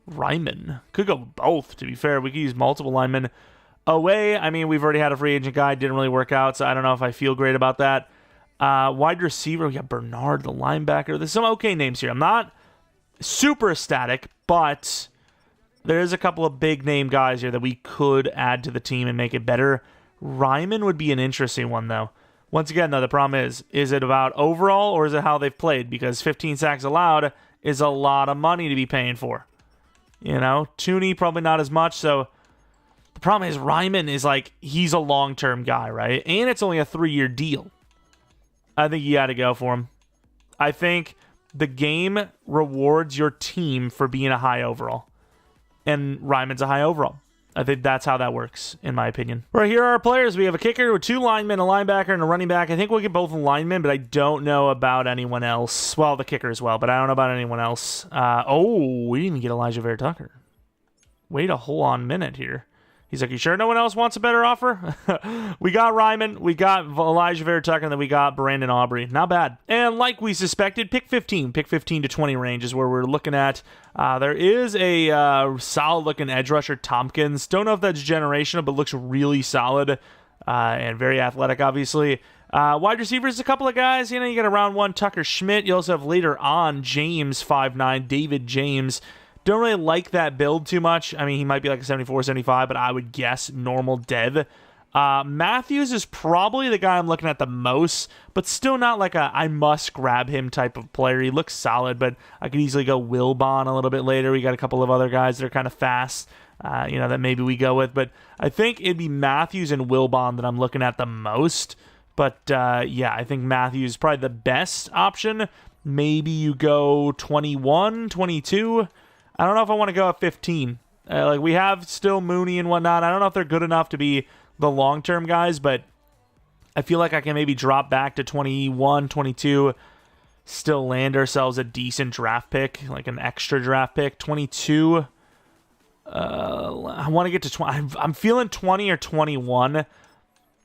Ryman. Could go both, to be fair. We could use multiple linemen. Away, I mean, we've already had a free agent guy. Didn't really work out, so I don't know if I feel great about that. Wide receiver, we got Bernard, the linebacker. There's some okay names here. I'm not super ecstatic, but there's a couple of big name guys here that we could add to the team and make it better. Ryman would be an interesting one, though. Once again, though, the problem is it about overall or is it how they've played? Because 15 sacks allowed is a lot of money to be paying for. Tooney, probably not as much, so the problem is Ryman is he's a long-term guy, right? And it's only a 3-year deal. I think you got to go for him. I think the game rewards your team for being a high overall. And Ryman's a high overall. I think that's how that works, in my opinion. Right, here are our players. We have a kicker with 2 linemen, a linebacker, and a running back. I think we'll get both linemen, but I don't know about anyone else. Well, the kicker as well, but I don't know about anyone else. We didn't even get Elijah Vera-Tucker. Wait a whole on minute here. He's like, you sure no one else wants a better offer? We got Ryman, we got Elijah Vera-Tucker, and then we got Brandon Aubrey. Not bad. And like we suspected, pick 15 to 20 range is where we're looking at. There is a solid-looking edge rusher, Tompkins. Don't know if that's generational, but looks really solid and very athletic, obviously. Wide receivers, a couple of guys. You got a round 1 Tucker Schmidt. You also have later on James, 5'9", David James. Don't really like that build too much. I mean, he might be like a 74, 75, but I would guess normal dev. Matthews is probably the guy I'm looking at the most, but still not like a I must grab him type of player. He looks solid, but I could easily go Wilbon a little bit later. We got a couple of other guys that are kind of fast, that maybe we go with. But I think it'd be Matthews and Wilbon that I'm looking at the most. But, I think Matthews is probably the best option. Maybe you go 21, 22. I don't know if I want to go at 15. We have still Mooney and whatnot. I don't know if they're good enough to be the long-term guys, but I feel like I can maybe drop back to 21, 22, still land ourselves a decent draft pick, like an extra draft pick. 22, I want to get to 20. I'm feeling 20 or 21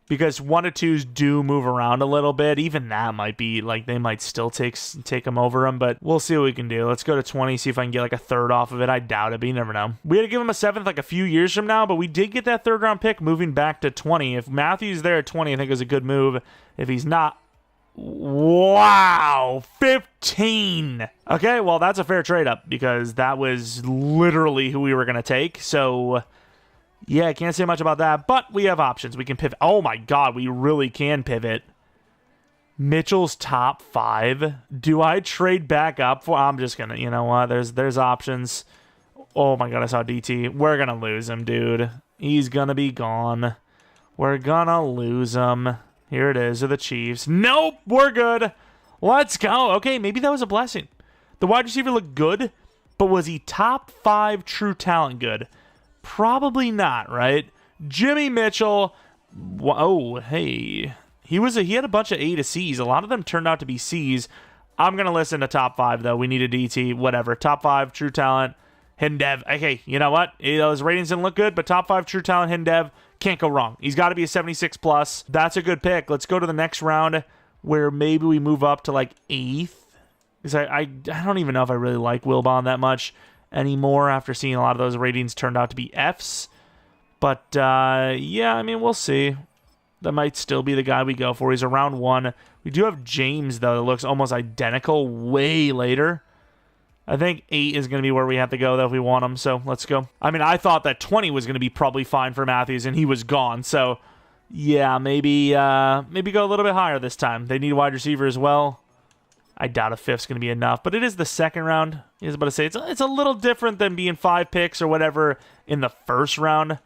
because 1 or 2s do move around a little bit. Even that might be, they might still take them over them, but we'll see what we can do. Let's go to 20, see if I can get, a third off of it. I doubt it, but you never know. We had to give him a 7th, a few years from now, but we did get that 3rd-round pick moving back to 20. If Matthews there at 20, I think it was a good move. If he's not, wow, 15. Okay, well, that's a fair trade-up because that was literally who we were going to take, so yeah, I can't say much about that, but we have options. We can pivot. Oh my god, we really can pivot. Mitchell's top 5. Do I trade back up for? I'm just gonna, you know what? There's options. Oh my god, I saw DT. We're gonna lose him, dude. He's gonna be gone. We're gonna lose him. Here it is, are the Chiefs. Nope, we're good. Let's go. Okay, maybe that was a blessing. The wide receiver looked good, but was he top 5 true talent good? Probably not, right? Jimmy Mitchell. Oh, hey. He had a bunch of A to C's. A lot of them turned out to be C's. I'm going to listen to top 5, though. We need a DT, whatever. Top 5, true talent, hidden dev. Okay, you know what? Those ratings didn't look good, but top 5, true talent, hidden dev, can't go wrong. He's got to be a 76 plus. That's a good pick. Let's go to the next round where maybe we move up to 8th. Because I don't even know if I really like Wilbon that much anymore after seeing a lot of those ratings turned out to be Fs. But, we'll see. That might still be the guy we go for. He's a round 1. We do have James, though, that looks almost identical way later. I think 8 is going to be where we have to go, though, if we want him. So let's go. I mean, I thought that 20 was going to be probably fine for Matthews, and he was gone. So, yeah, maybe go a little bit higher this time. They need a wide receiver as well. I doubt a 5th's going to be enough. But it is the second round. I was about to say, it's a little different than being 5 picks or whatever in the first round.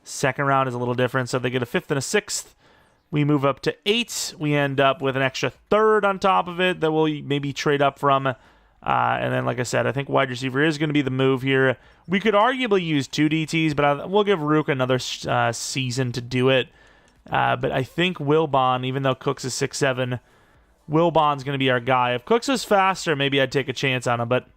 Second round is a little different. So they get a 5th and a 6th. We move up to 8. We end up with an extra 3rd on top of it that we'll maybe trade up from. And then, like I said, I think wide receiver is going to be the move here. We could arguably use 2 DTs, but we'll give Rook another season to do it. But I think Wilbon, even though Cooks is 6'7", Wilbon's going to be our guy. If Cooks is faster, maybe I'd take a chance on him. But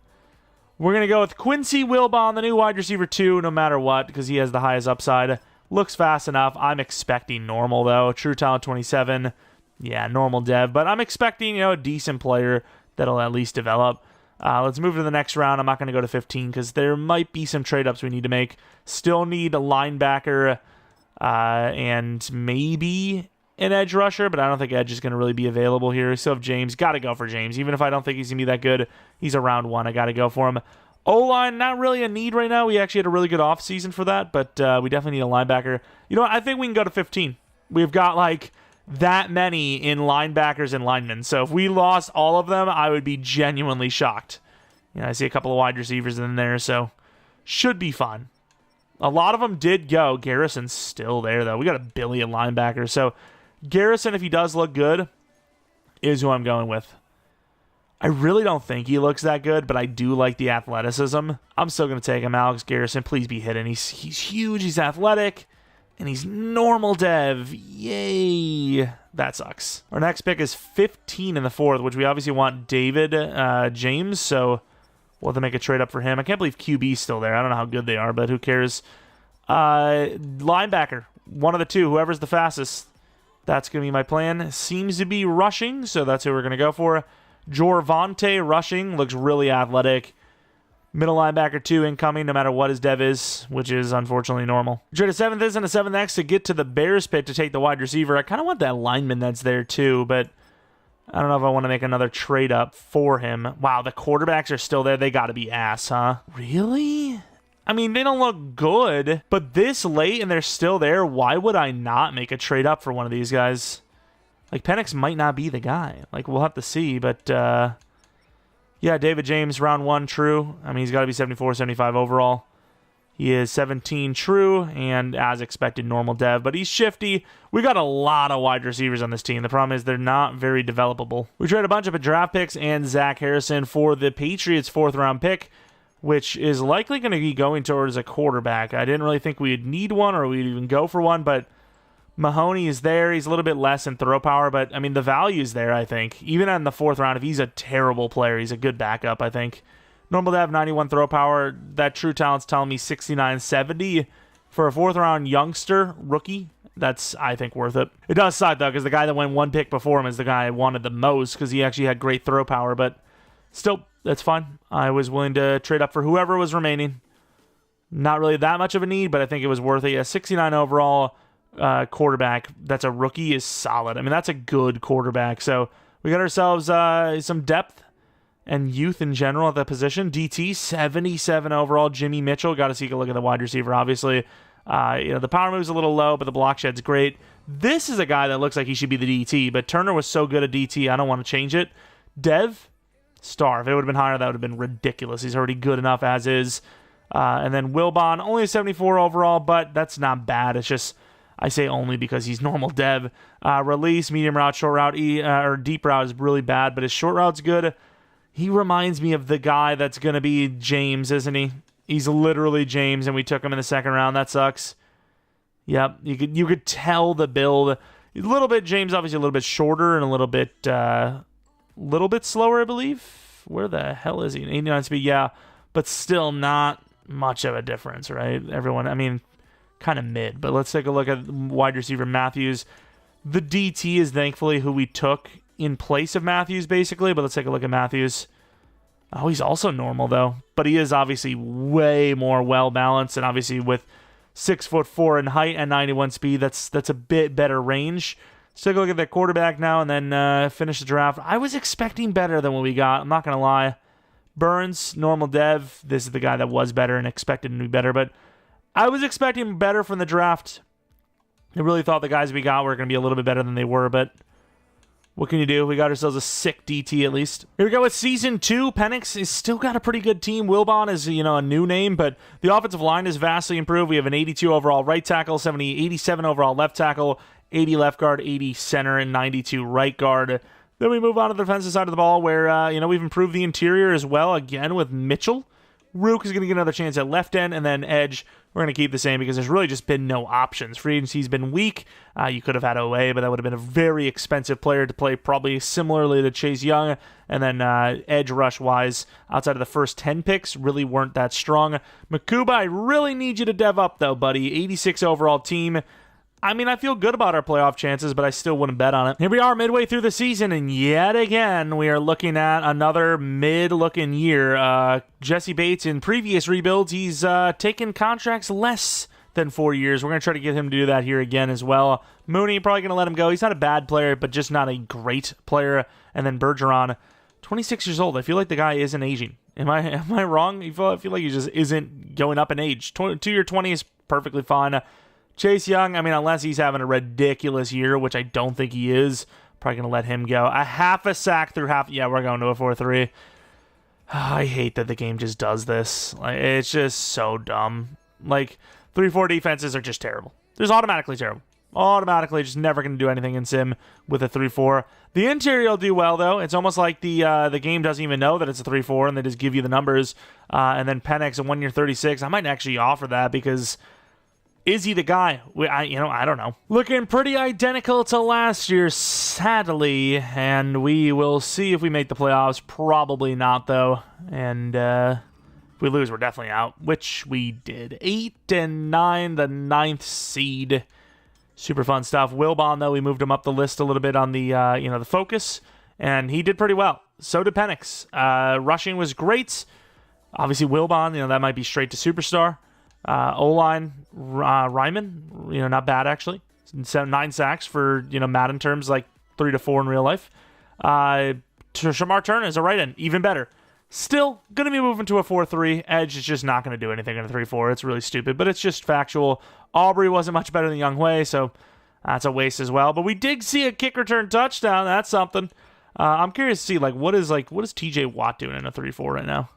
we're going to go with Quincy Wilbon, the new wide receiver 2, no matter what, because he has the highest upside. Looks fast enough. I'm expecting normal, though. True talent 27. Yeah, normal dev. But I'm expecting, a decent player that'll at least develop. Let's move to the next round. I'm not going to go to 15 because there might be some trade-ups we need to make. Still need a linebacker and maybe an edge rusher, but I don't think edge is going to really be available here. We still have James. Got to go for James. Even if I don't think he's going to be that good, he's a round 1. I got to go for him. O-line, not really a need right now. We actually had a really good offseason for that, but we definitely need a linebacker. You know what? I think we can go to 15. We've got, that many in linebackers and linemen. So if we lost all of them, I would be genuinely shocked. I see a couple of wide receivers in there, so should be fun. A lot of them did go. Garrison's still there, though. We got a billion linebackers. So Garrison, if he does look good, is who I'm going with. I really don't think he looks that good, but I do like the athleticism. I'm still going to take him. Alex Garrison, please be hidden. He's huge. He's athletic. And he's normal dev. Yay. That sucks. Our next pick is 15 in the 4th, which we obviously want David James, so we'll have to make a trade up for him. I can't believe QB's still there. I don't know how good they are, but who cares? Linebacker. One of the 2. Whoever's the fastest. That's going to be my plan. Seems to be rushing, so that's who we're going to go for. Jorvonte rushing. Looks really athletic. Middle linebacker 2 incoming, no matter what his dev is, which is unfortunately normal. Trade a 7th is and a 7th X to get to the Bears pick to take the wide receiver. I kind of want that lineman that's there too, but I don't know if I want to make another trade up for him. Wow, the quarterbacks are still there. They got to be ass, huh? Really? I mean, they don't look good, but this late and they're still there, why would I not make a trade up for one of these guys? Penix might not be the guy. We'll have to see, but yeah, David James, round 1, true. I mean, he's got to be 74, 75 overall. He is 17 true, and as expected, normal dev. But he's shifty. We got a lot of wide receivers on this team. The problem is they're not very developable. We trade a bunch of draft picks and Zach Harrison for the Patriots' 4th-round pick, which is likely going to be going towards a quarterback. I didn't really think we'd need one or we'd even go for one, but Mahoney is there. He's a little bit less in throw power, but, I mean, the value is there, I think. Even in the 4th round, if he's a terrible player, he's a good backup, I think. Normal to have 91 throw power. That true talent's telling me 69, 70. For a 4th-round youngster, rookie, that's, I think, worth it. It does suck, though, because the guy that went 1 pick before him is the guy I wanted the most because he actually had great throw power, but still, that's fine. I was willing to trade up for whoever was remaining. Not really that much of a need, but I think it was worth it. Yeah, 69 overall. Quarterback that's a rookie is solid. I mean, that's a good quarterback. So we got ourselves some depth and youth in general at that position. DT 77 overall. Jimmy Mitchell. Got to take a look at the wide receiver. Obviously, the power move's a little low, but the block shed's great. This is a guy that looks like he should be the DT, but Turner was so good at DT, I don't want to change it. Dev, star. If it would have been higher, that would have been ridiculous. He's already good enough as is. And then Wilbon, only a 74 overall, but that's not bad. It's just I say only because he's normal dev. Release, medium route, short route, or deep route is really bad, but his short route's good. He reminds me of the guy that's going to be James, isn't he? He's literally James, and we took him in the 2nd round. That sucks. Yep, you could tell the build. A little bit, James obviously a little bit shorter and a little bit slower, I believe. Where the hell is he? 89 speed, yeah, but still not much of a difference, right? Everyone, I mean, kind of mid, but let's take a look at wide receiver Matthews. The DT is thankfully who we took in place of Matthews, basically, but let's take a look at Matthews. Oh, he's also normal, though, but he is obviously way more well-balanced, and obviously with 6'4" in height and 91 speed. That's a bit better range. Let's take a look at that quarterback now and then finish the draft. I was expecting better than what we got. I'm not going to lie. Burns, normal dev. This is the guy that was better and expected to be better, but I was expecting better from the draft. I really thought the guys we got were going to be a little bit better than they were, but what can you do? We got ourselves a sick DT at least. Here we go with Season 2. Penix is still got a pretty good team. Wilbon is, a new name, but the offensive line is vastly improved. We have an 82 overall right tackle, 87 overall left tackle, 80 left guard, 80 center, and 92 right guard. Then we move on to the defensive side of the ball where, we've improved the interior as well, again with Mitchell. Rook is going to get another chance at left end, and then edge, we're going to keep the same because there's really just been no options. Free agency's been weak. You could have had OA, but that would have been a very expensive player to play, probably similarly to Chase Young. And then edge rush-wise, outside of the first 10 picks, really weren't that strong. Makuba, I really need you to dev up, though, buddy. 86 overall team. I mean, I feel good about our playoff chances, but I still wouldn't bet on it. Here we are midway through the season, and yet again, we are looking at another mid-looking year. Jesse Bates, in previous rebuilds, he's taken contracts less than 4 years. We're going to try to get him to do that here again as well. Mooney, probably going to let him go. He's not a bad player, but just not a great player. And then Bergeron, 26 years old. I feel like the guy isn't aging. Am I wrong? I feel like he just isn't going up in age. 2-year 20 is perfectly fine. Chase Young, I mean, unless he's having a ridiculous year, which I don't think he is, probably going to let him go. A half a sack through half. Yeah, we're going to a 4-3. I hate that the game just does this. It's just so dumb. 3-4 defenses are just terrible. They're just automatically terrible. Automatically just never going to do anything in Sim with a 3-4. The interior will do well, though. It's almost like the game doesn't even know that it's a 3-4, and they just give you the numbers. And then Penix, a 1-year 36. I might actually offer that because... is he the guy? I don't know. Looking pretty identical to last year, sadly, and we will see if we make the playoffs. Probably not, though. And if we lose, we're definitely out, which we did. 8-9, the 9th seed. Super fun stuff. Wilbon, though, we moved him up the list a little bit on the the focus, and he did pretty well. So did Penix. Rushing was great. Obviously, Wilbon, that might be straight to superstar. O-line, Ryman, not bad actually. 9 sacks for, Madden terms, 3 to 4 in real life. Shamar Turner is a right end, even better. Still going to be moving to a 4-3. Edge is just not going to do anything in a 3-4. It's really stupid, but it's just factual. Aubrey wasn't much better than Young Hui, so that's a waste as well. But we did see a kick return touchdown. That's something. I'm curious to see, what is TJ Watt doing in a 3-4 right now?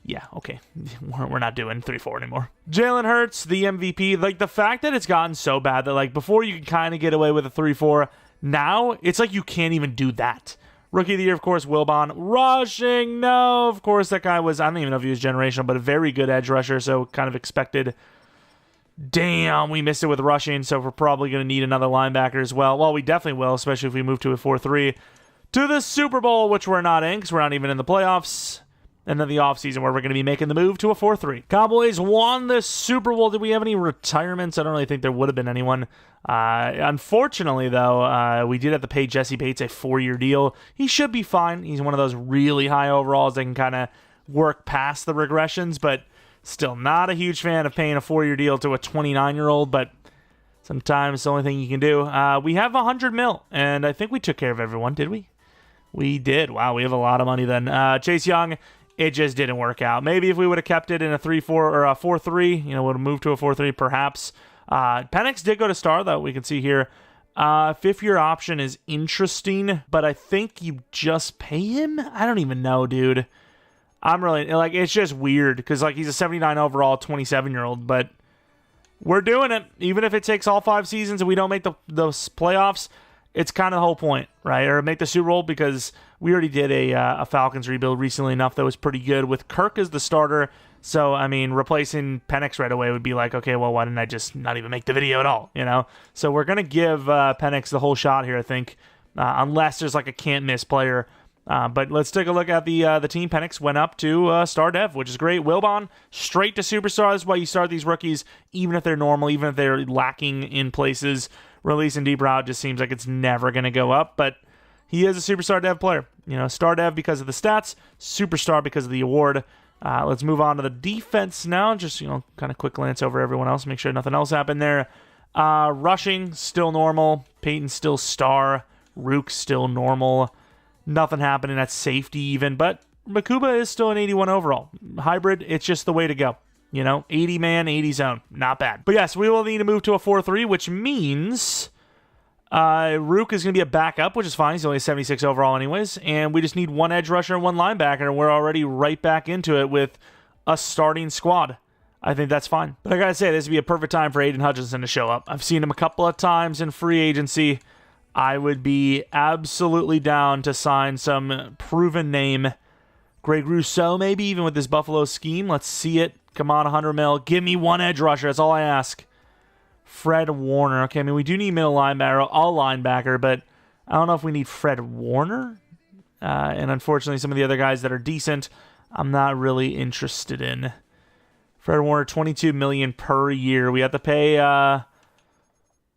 Yeah, okay. We're not doing 3-4 anymore. Jalen Hurts, the MVP. The fact that it's gotten so bad that, before you could kind of get away with a 3-4, now it's like you can't even do that. Rookie of the year, of course, Wilbon. Rushing, no. Of course, that guy was, I don't even know if he was generational, but a very good edge rusher, so kind of expected. Damn, we missed it with rushing, so we're probably going to need another linebacker as well. Well, we definitely will, especially if we move to a 4-3. To the Super Bowl, which we're not in, because we're not even in the playoffs. And then the offseason where we're going to be making the move to a 4-3. Cowboys won the Super Bowl. Did we have any retirements? I don't really think there would have been anyone. Unfortunately, though, we did have to pay Jesse Bates a 4-year deal. He should be fine. He's one of those really high overalls that can kind of work past the regressions, but still not a huge fan of paying a 4-year deal to a 29-year-old, but sometimes it's the only thing you can do. We have $100 million, and I think we took care of everyone, did we? We did. Wow, we have a lot of money then. Chase Young... it just didn't work out. Maybe if we would have kept it in a 3-4 or a 4-3, would have moved to a 4-3 perhaps. Penix did go to star, though. We can see here. 5th-year option is interesting, but I think you just pay him? I don't even know, dude. I'm really, it's just weird because, he's a 79 overall 27-year-old, but we're doing it. Even if it takes all 5 seasons and we don't make those playoffs, it's kind of the whole point, right? Or make the Super Bowl, because we already did a Falcons rebuild recently enough that was pretty good with Kirk as the starter. So, I mean, replacing Penix right away would be okay, well, why didn't I just not even make the video at all, So we're going to give Penix the whole shot here, I think, unless there's a can't-miss player. But let's take a look at the team. Penix went up to star dev, which is great. Wilbon, straight to superstar. That's why you start these rookies, even if they're normal, even if they're lacking in places. Release and deep route just seems like it's never going to go up, but he is a superstar dev player. Star dev because of the stats, superstar because of the award. Let's move on to the defense now. Just, kind of quick glance over everyone else. Make sure nothing else happened there. Rushing, still normal. Peyton still star. Rook still normal. Nothing happening at safety even. But Makuba is still an 81 overall. Hybrid, it's just the way to go. 80 man, 80 zone. Not bad. But yes, we will need to move to a 4-3, which means Rook is going to be a backup, which is fine. He's only 76 overall anyways. And we just need one edge rusher and one linebacker, and we're already right back into it with a starting squad. I think that's fine. But I got to say, this would be a perfect time for Aiden Hutchinson to show up. I've seen him a couple of times in free agency. I would be absolutely down to sign some proven name. Greg Rousseau, maybe, even with this Buffalo scheme. Let's see it. Come on, 100 mil. Give me one edge rusher. That's all I ask. Fred Warner. Okay, we do need middle linebacker, all linebacker, but I don't know if we need Fred Warner. And unfortunately, some of the other guys that are decent, I'm not really interested in. Fred Warner, $22 million per year. We have to pay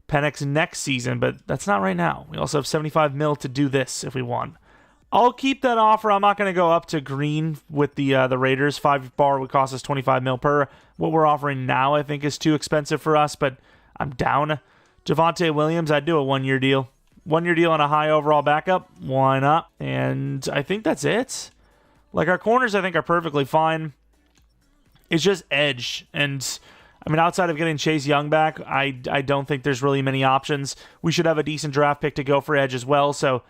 Penix next season, but that's not right now. We also have $75 million to do this if we want. I'll keep that offer. I'm not going to go up to green with the Raiders. 5-bar would cost us $25 million per. What we're offering now, I think, is too expensive for us, but I'm down. Javonte Williams, I'd do a 1-year deal. 1-year deal on a high overall backup. Why not? And I think that's it. Our corners, I think, are perfectly fine. It's just edge. And, outside of getting Chase Young back, I don't think there's really many options. We should have a decent draft pick to go for edge as well. So,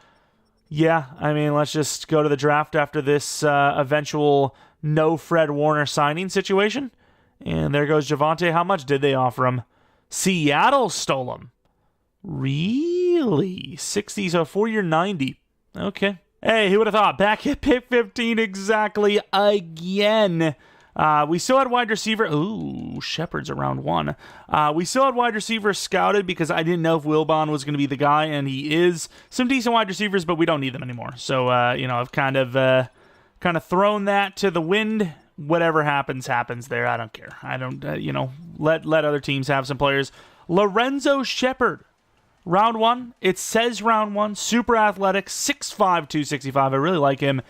yeah, let's just go to the draft after this eventual no Fred Warner signing situation. And there goes Javonte. How much did they offer him? Seattle stole him. Really? 60, so 4-year 90. Okay. Hey, who would have thought? Back at pick 15 exactly again. We still had wide receiver. Ooh, Shepard's around 1. We still had wide receiver scouted because I didn't know if Wilbon was going to be the guy, and he is. Some decent wide receivers, but we don't need them anymore. So, I've kind of thrown that to the wind. Whatever happens there. I don't care. I don't, let other teams have some players. Lorenzo Shepard, round 1. It says round 1. Super athletic, 6'5", 265. I really like him.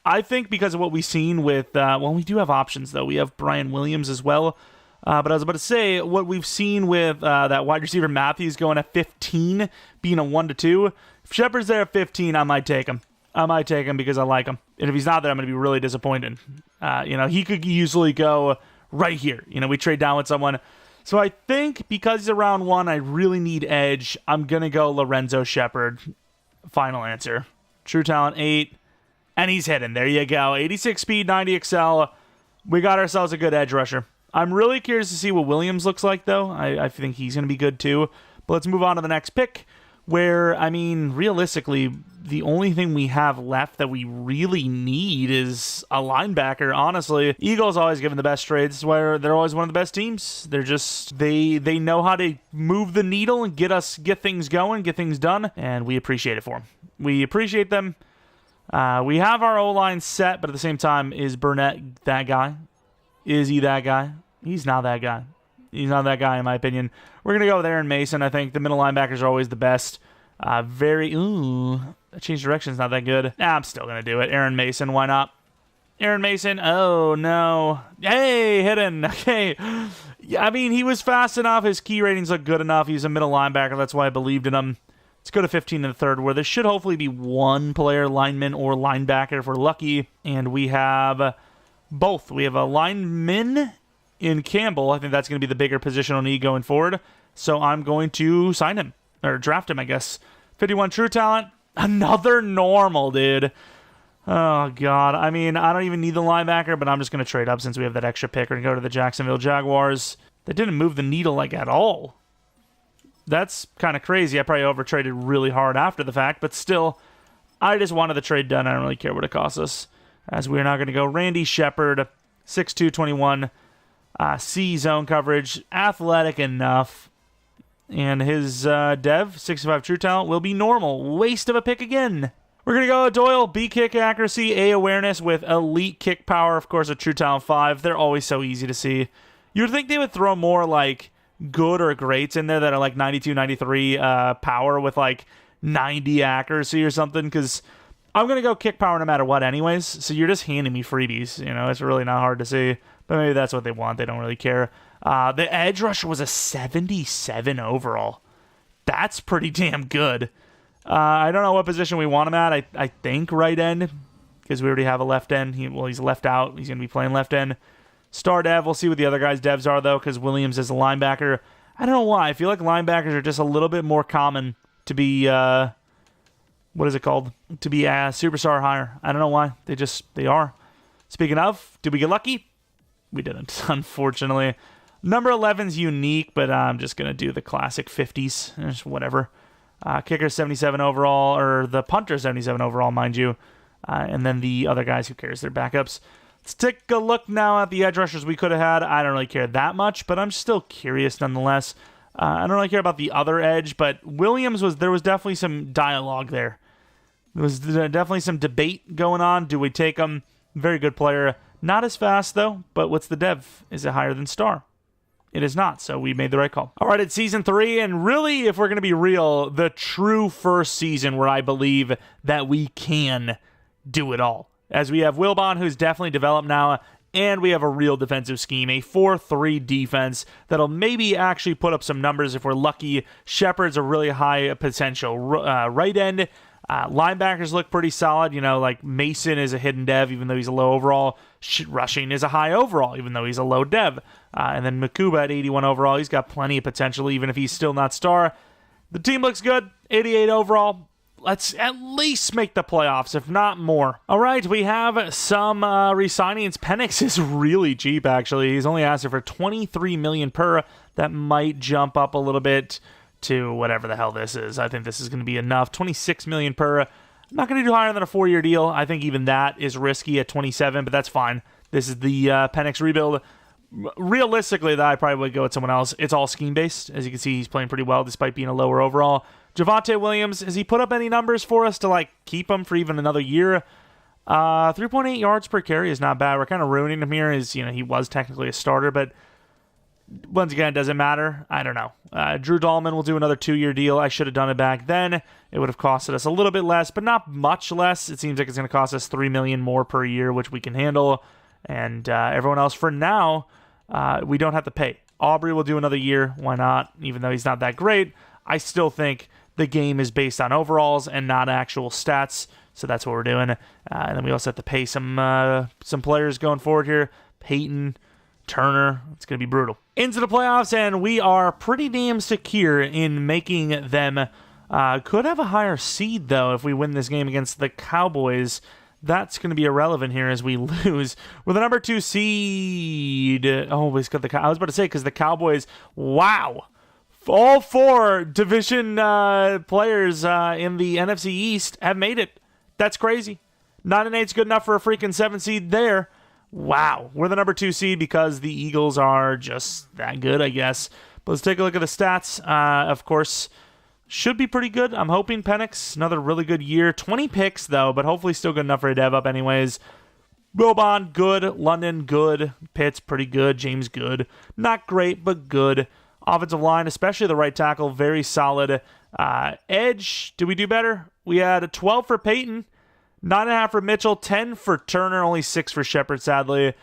I think because of what we've seen with, we do have options, though. We have Brian Williams as well. But I was about to say, what we've seen with that wide receiver Matthews going at 15, being a 1-2. If Shepard's there at 15, I might take him. I might take him because I like him. And if he's not there, I'm going to be really disappointed. He could easily go right here. We trade down with someone. So I think because he's around 1, I really need edge. I'm going to go Lorenzo Shepard. Final answer. True talent, 8. And he's hitting. There you go. 86 speed, 90 excel. We got ourselves a good edge rusher. I'm really curious to see what Williams looks like, though. I think he's going to be good, too. But let's move on to the next pick, where, realistically, the only thing we have left that we really need is a linebacker, honestly. Eagles always given the best trades, where they're always one of the best teams. They're just, they know how to move the needle and get things going, get things done, and we appreciate it for them. We appreciate them. We have our O-line set, but at the same time, is Burnett that guy? Is he that guy? He's not that guy. He's not that guy, in my opinion. We're going to go with Aaron Mason. I think the middle linebackers are always the best. Change direction's not that good. I'm still going to do it. Aaron Mason, why not? Aaron Mason, oh, no. Hey, hidden. Okay. Yeah, he was fast enough. His key ratings look good enough. He's a middle linebacker. That's why I believed in him. Let's go to 15 in the third, where there should hopefully be one player, lineman or linebacker if we're lucky. And we have both. We have a lineman in Campbell. I think that's going to be the bigger positional need going forward. So I'm going to sign him, or draft him, I guess. 51 true talent. Another normal, dude. Oh, God. I don't even need the linebacker, but I'm just going to trade up since we have that extra pick. We're going to go to the Jacksonville Jaguars. That didn't move the needle, at all. That's kind of crazy. I probably overtraded really hard after the fact, but still, I just wanted the trade done. I don't really care what it costs us, as we're not going to go Randy Shepard, 6'2", 21, C zone coverage, athletic enough, and his dev, 65 true talent, will be normal. Waste of a pick again. We're going to go Doyle, B kick accuracy, A awareness with elite kick power, of course, a true talent 5. They're always so easy to see. You would think they would throw more, good or greats in there that are 92, 93 power with 90 accuracy or something, because I'm going to go kick power no matter what anyways, so you're just handing me freebies. It's really not hard to see, but maybe that's what they want. They don't really care. The edge rusher was a 77 overall. That's pretty damn good. I don't know what position we want him at. I think right end, because we already have a left end. He's left out. He's going to be playing left end. Star dev. We'll see what the other guys' devs are, though, because Williams is a linebacker. I don't know why. I feel like linebackers are just a little bit more common to be, what is it called? To be a superstar hire. I don't know why. They are. Speaking of, did we get lucky? We didn't, unfortunately. Number 11's unique, but I'm just going to do the classic 50s. Just whatever. Kicker 77 overall, or the punter 77 overall, mind you. And then the other guys, who cares? They're backups. Let's take a look now at the edge rushers we could have had. I don't really care that much, but I'm still curious nonetheless. I don't really care about the other edge, but Williams there was definitely some dialogue there. There was definitely some debate going on. Do we take him? Very good player. Not as fast, though, but what's the dev? Is it higher than Star? It is not, so we made the right call. All right, it's Season 3, and really, if we're going to be real, the true first season where I believe that we can do it all. As we have Wilbon, who's definitely developed now, and we have a real defensive scheme, a 4-3 defense that'll maybe actually put up some numbers if we're lucky. Shepard's a really high potential right end. Linebackers look pretty solid. Like Mason is a hidden dev, even though he's a low overall. Rushing is a high overall, even though he's a low dev. And then Makuba at 81 overall. He's got plenty of potential, even if he's still not star. The team looks good. 88 overall. Let's at least make the playoffs, if not more. All right, we have some re-signings. Penix is really cheap, actually. He's only asking for $23 million per. That might jump up a little bit to whatever the hell this is. I think this is going to be enough. $26 million per. I'm not going to do higher than a 4-year deal. I think even that is risky at 27, but that's fine. This is the Penix rebuild. Realistically, though, I probably would go with someone else. It's all scheme-based. As you can see, he's playing pretty well despite being a lower overall. Javonte Williams, has he put up any numbers for us to keep him for even another year? 3.8 yards per carry is not bad. We're kind of ruining him here. He was technically a starter, but once again, it doesn't matter. I don't know. Drew Dahlman will do another 2-year deal. I should have done it back then. It would have costed us a little bit less, but not much less. It seems like it's going to cost us $3 million more per year, which we can handle. And everyone else, for now, we don't have to pay. Aubrey will do another year. Why not? Even though he's not that great, I still think the game is based on overalls and not actual stats. So that's what we're doing. And then we also have to pay some players going forward here. Peyton, Turner. It's going to be brutal. Into the playoffs, and we are pretty damn secure in making them. Could have a higher seed, though, if we win this game against the Cowboys. That's going to be irrelevant here as we lose. We're the number 2 seed. Oh, we got I was about to say, because the Cowboys, wow. All 4 division players in the NFC East have made it. That's crazy. 9-8 is good enough for a freaking 7 seed there. Wow. We're the number 2 seed because the Eagles are just that good, I guess. But let's take a look at the stats. Of course, should be pretty good. I'm hoping Penix, another really good year. 20 picks, though, but hopefully still good enough for a dev up anyways. Wilbon, good. London, good. Pitts, pretty good. James, good. Not great, but good. Offensive line, especially the right tackle, very solid. Edge, did we do better? We had a 12 for Peyton, 9.5 for Mitchell, 10 for Turner, only 6 for Shepard, sadly.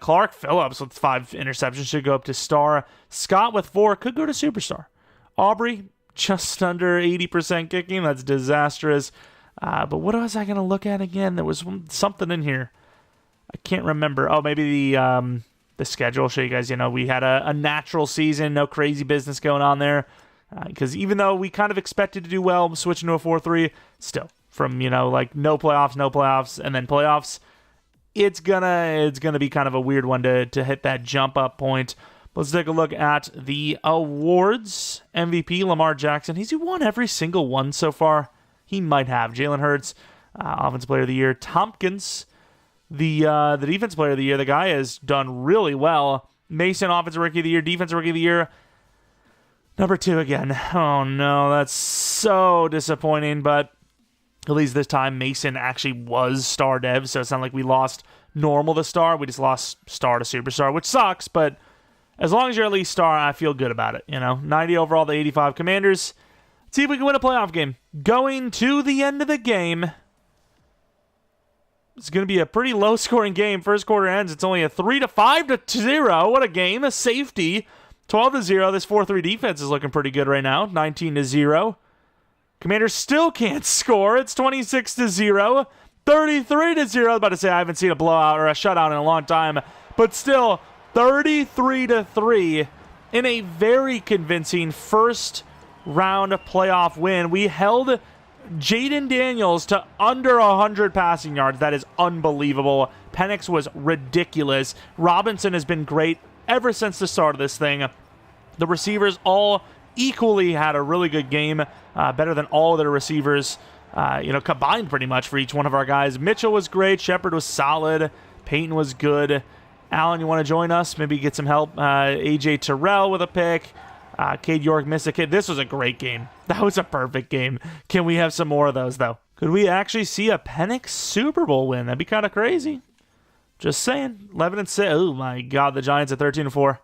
Clark Phillips with 5 interceptions should go up to star. Scott with 4 could go to superstar. Aubrey, just under 80% kicking. That's disastrous. But what was I going to look at again? There was something in here. I can't remember. Oh, maybe the schedule. I'll show you guys, we had a natural season, no crazy business going on there. Because even though we kind of expected to do well, switching to a 4-3, still, from, no playoffs, and then playoffs, it's gonna be kind of a weird one to hit that jump up point. Let's take a look at the awards. MVP, Lamar Jackson. Has he won every single one so far? He might have. Jalen Hurts, Offensive Player of the Year. Tompkins, the Defensive Player of the Year. The guy has done really well. Mason, Offensive Rookie of the Year. Defensive Rookie of the Year. Number 2 again. Oh, no. That's so disappointing. But at least this time, Mason actually was star dev. So it's not like we lost normal to star. We just lost star to superstar, which sucks. But as long as you're at least star, I feel good about it. 90 overall, the 85 Commanders. Let's see if we can win a playoff game. Going to the end of the game. It's going to be a pretty low-scoring game. First quarter ends. It's only a 3-5-0. What a game. A safety. 12-0. This 4-3 defense is looking pretty good right now. 19-0. Commanders still can't score. It's 26-0. 33-0. I was about to say I haven't seen a blowout or a shutout in a long time. But still, 33-3 in a very convincing first-round playoff win. We held Jaden Daniels to under 100 passing yards. That is unbelievable. Penix was ridiculous. Robinson has been great ever since the start of this thing. The receivers all equally had a really good game, better than all their receivers, combined pretty much for each one of our guys. Mitchell was great. Shepard was solid. Peyton was good. Allen, you want to join us? Maybe get some help. AJ Terrell with a pick. Cade York missed a kid. This was a great game. That was a perfect game. Can we have some more of those, though? Could we actually see a Penix Super Bowl win? That'd be kind of crazy. Just saying. 11-6. Oh, my God. The Giants at 13-4.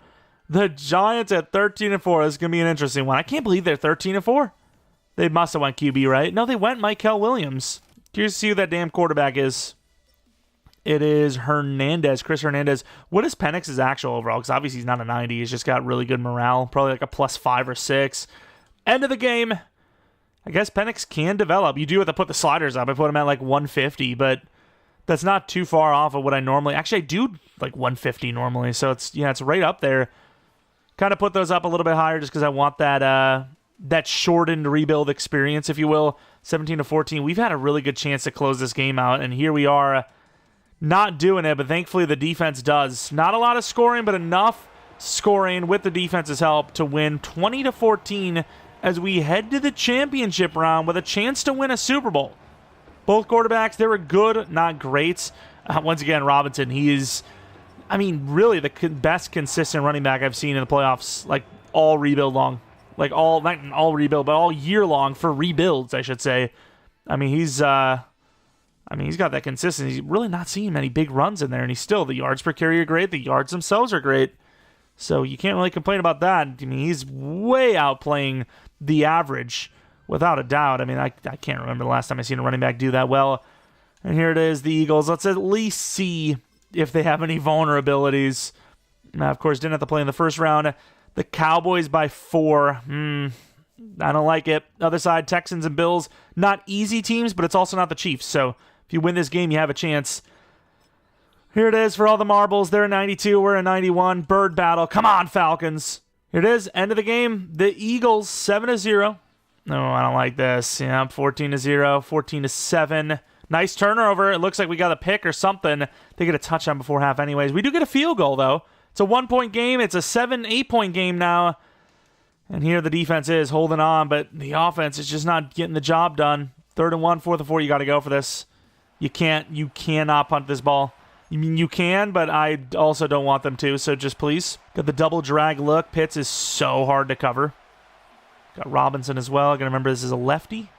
The Giants at 13-4. This is going to be an interesting one. I can't believe they're 13-4. They must have went QB, right? No, they went Michael Williams. Curious to see who that damn quarterback is. It is Hernandez, Chris Hernandez. What is Penix's actual overall? Because obviously he's not a 90. He's just got really good morale. Probably like a +5 or 6. End of the game. I guess Penix can develop. You do have to put the sliders up. I put him at like 150, but that's not too far off of what I normally... Actually, I do like 150 normally, so it's right up there. Kind of put those up a little bit higher just because I want that shortened rebuild experience, if you will. 17-14. We've had a really good chance to close this game out, and here we are... not doing it, but thankfully the defense does. Not a lot of scoring, but enough scoring with the defense's help to win 20-14 as we head to the championship round with a chance to win a Super Bowl. Both quarterbacks, they were good, not great. Once again, Robinson, he is, really the best consistent running back I've seen in the playoffs, like all rebuild long. Not all rebuild, but all year long for rebuilds, I should say. He's got that consistency. He's really not seeing many big runs in there, and he's still, the yards per carry are great. The yards themselves are great. So you can't really complain about that. He's way outplaying the average, without a doubt. I can't remember the last time I seen a running back do that well. And here it is, the Eagles. Let's at least see if they have any vulnerabilities. Of course, didn't have to play in the first round. The Cowboys by 4. I don't like it. Other side, Texans and Bills. Not easy teams, but it's also not the Chiefs. So if you win this game, you have a chance. Here it is for all the marbles. They're a 92. We're a 91. Bird battle. Come on, Falcons. Here it is. End of the game. The Eagles 7-0. No, I don't like this. 14-0. 14-7. Nice turnover. It looks like we got a pick or something. They get a touchdown before half anyways. We do get a field goal, though. It's a 1-point game. It's a 7-8-point game now. And here the defense is holding on, but the offense is just not getting the job done. 3rd and 1, 4th and 4. You got to go for this. You cannot punt this ball. You can, but I also don't want them to, so just please. Got the double drag look. Pitts is so hard to cover. Got Robinson as well. Got to remember this is a lefty.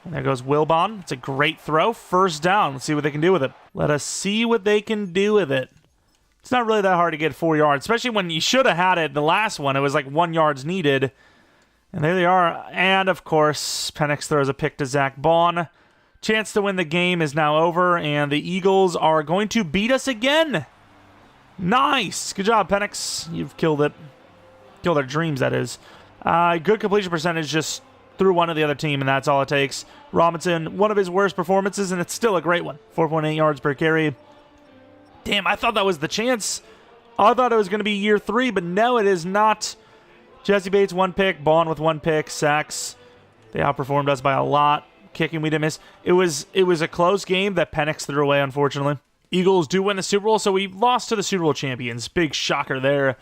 And there goes Wilbon. It's a great throw. First down. Let's see what they can do with it. Let us see what they can do with it. It's not really that hard to get 4 yards, especially when you should have had it the last one. It was like 1 yard's needed. And there they are. And, of course, Penix throws a pick to Zach Bond. Chance to win the game is now over, and the Eagles are going to beat us again. Nice. Good job, Penix. You've killed it. Killed their dreams, that is. Good completion percentage just through one of the other team, and that's all it takes. Robinson, one of his worst performances, and it's still a great one. 4.8 yards per carry. Damn, I thought that was the chance. I thought it was going to be year 3, but no, it is not. Jesse Bates, 1 pick. Bond with 1 pick. Sacks. They outperformed us by a lot. Kicking, we didn't miss. It was a close game that Penix threw away, unfortunately. Eagles do win the Super Bowl, so we lost to the Super Bowl champions. Big shocker there.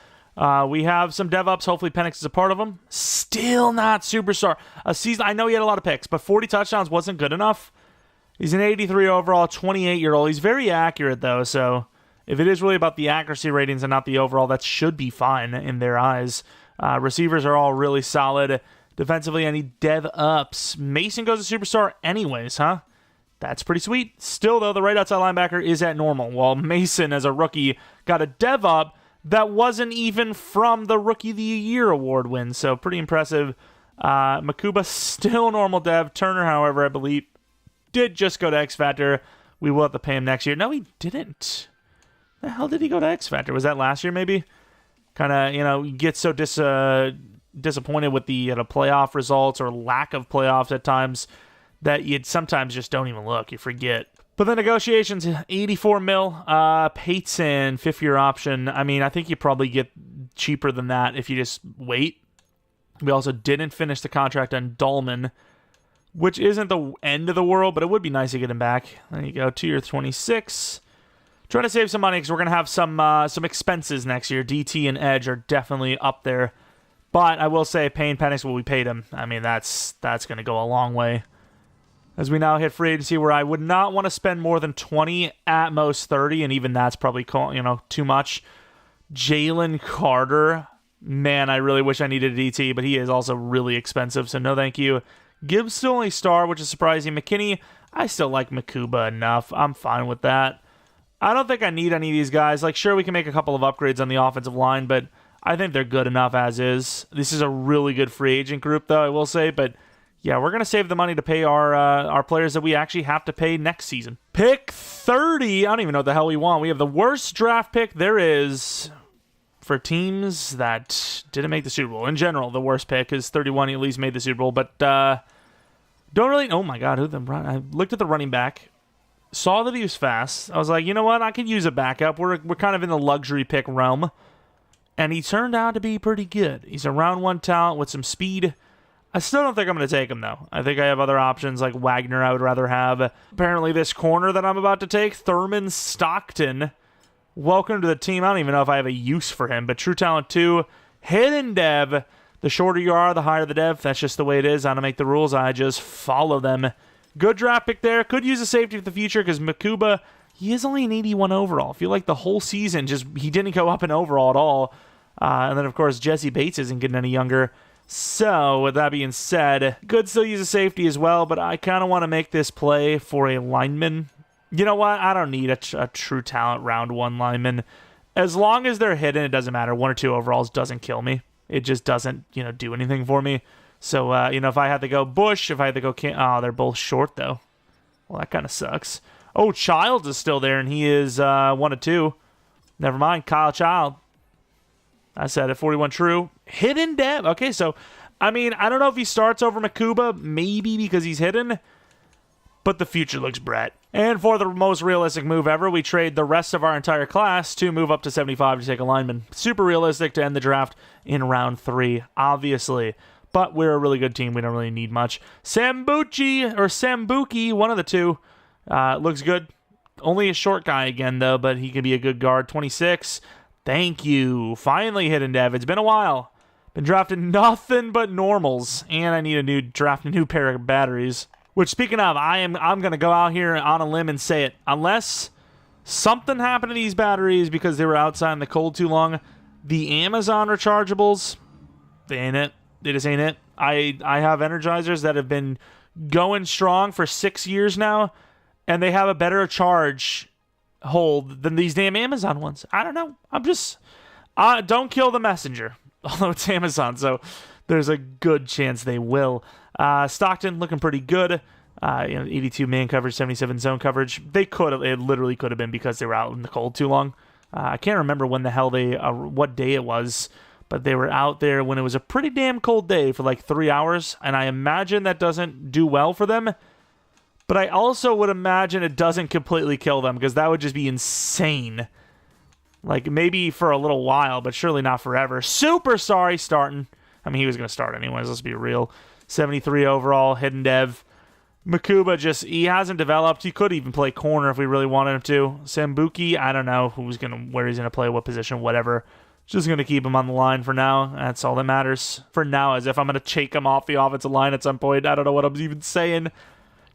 We have some dev-ups. Hopefully Penix is a part of them. Still not superstar. A season. I know he had a lot of picks, but 40 touchdowns wasn't good enough. He's an 83 overall, 28-year-old. He's very accurate, though, so if it is really about the accuracy ratings and not the overall, that should be fine in their eyes. Receivers are all really solid. Defensively, any dev-ups. Mason goes to superstar anyways, huh? That's pretty sweet. Still, though, the right outside linebacker is at normal, while Mason, as a rookie, got a dev-up that wasn't even from the Rookie of the Year award win, so pretty impressive. Makuba, still normal dev. Turner, however, I believe did just go to X Factor. We will have to pay him next year. No, he didn't. The hell did he go to X Factor? Was that last year maybe? Kind of, you get so disappointed with the playoff results or lack of playoffs at times that you sometimes just don't even look. You forget. But the negotiations, $84 million, Payton, 5-year option. I mean, I think you probably get cheaper than that if you just wait. We also didn't finish the contract on Dahlman, which isn't the end of the world, but it would be nice to get him back. There you go, 2 year 26. Trying to save some money because we're going to have some expenses next year. DT and Edge are definitely up there. But I will say, paying Penix what we paid him, I mean, that's going to go a long way. As we now hit free agency, where I would not want to spend more than 20, at most 30, and even that's probably too much. Jalen Carter, man, I really wish I needed a DT, but he is also really expensive, so no thank you. Gibbs still only star, which is surprising. McKinney, I still like Makuba enough. I'm fine with that. I don't think I need any of these guys. Like, sure, we can make a couple of upgrades on the offensive line, but I think they're good enough as is. This is a really good free agent group, though, I will say, but yeah, we're going to save the money to pay our players that we actually have to pay next season. Pick 30. I don't even know what the hell we want. We have the worst draft pick there is for teams that didn't make the Super Bowl. In general, the worst pick is 31. He at least made the Super Bowl, but don't really... Oh, my God. I looked at the running back, saw that he was fast. I was like, you know what? I could use a backup. We're kind of in the luxury pick realm, and he turned out to be pretty good. He's a round one talent with some speed. I still don't think I'm going to take him, though. I think I have other options like Wagner I would rather have. Apparently this corner that I'm about to take, Thurman Stockton. Welcome to the team. I don't even know if I have a use for him, but True Talent 2, hidden dev. The shorter you are, the higher the dev. That's just the way it is. I don't make the rules. I just follow them. Good draft pick there. Could use a safety for the future because Makuba, he is only an 81 overall. I feel like the whole season, he didn't go up in overall at all. And then, of course, Jesse Bates isn't getting any younger. So, with that being said, could still use a safety as well, but I kind of want to make this play for a lineman. You know what? I don't need a true talent round one lineman. As long as they're hidden, it doesn't matter. 1 or 2 overalls doesn't kill me. It just doesn't, do anything for me. So, if I had to go Bush, if I had to go... Oh, they're both short, though. Well, that kind of sucks. Oh, Childs is still there, and he is 1 of 2. Never mind, Kyle Child. I said it, 41 true. Hidden dev. Okay, so, I mean, I don't know if he starts over Makuba, maybe because he's hidden, but the future looks bright. And for the most realistic move ever, we trade the rest of our entire class to move up to 75 to take a lineman. Super realistic to end the draft in round 3, obviously. But we're a really good team. We don't really need much. Sambuki, one of the two. Looks good. Only a short guy again, though, but he can be a good guard. 26. Thank you. Finally hidden dev. It's been a while. Been drafting nothing but normals, and I need a new pair of batteries. Which, speaking of, I'm going to go out here on a limb and say it. Unless something happened to these batteries because they were outside in the cold too long, the Amazon rechargeables, they ain't it. They just ain't it. I have Energizers that have been going strong for 6 years now, and they have a better charge hold than these damn Amazon ones. I don't know. Don't kill the messenger. Although it's Amazon, so there's a good chance they will. Stockton looking pretty good. 82 man coverage, 77 zone coverage. It literally could have been because they were out in the cold too long. I can't remember when the hell what day it was, but they were out there when it was a pretty damn cold day for like 3 hours, and I imagine that doesn't do well for them. But I also would imagine it doesn't completely kill them because that would just be insane. Like, maybe for a little while, but surely not forever. Super sorry starting. I mean, he was going to start anyways, let's be real. 73 overall, hidden dev. Makuba he hasn't developed. He could even play corner if we really wanted him to. Sambuki, I don't know where he's going to play, what position, whatever. Just going to keep him on the line for now. That's all that matters. For now, as if I'm going to take him off the offensive line at some point. I don't know what I'm even saying.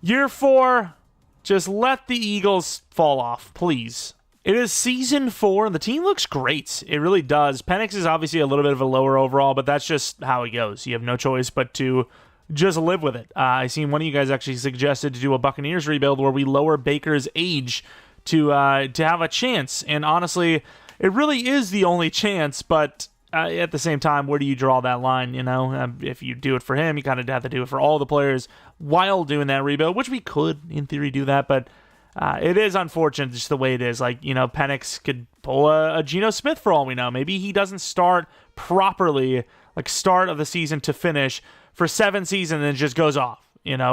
Year 4, just let the Eagles fall off, please. It is season 4, and the team looks great. It really does. Penix is obviously a little bit of a lower overall, but that's just how it goes. You have no choice but to just live with it. I seen one of you guys actually suggested to do a Buccaneers rebuild where we lower Baker's age to have a chance. And honestly, it really is the only chance, but at the same time, where do you draw that line? If you do it for him, you kind of have to do it for all the players. while doing that rebuild, which we could, in theory, do that, but it is unfortunate just the way it is. Like, Penix could pull a Geno Smith for all we know. Maybe he doesn't start properly, like start of the season to finish for 7 seasons and just goes off,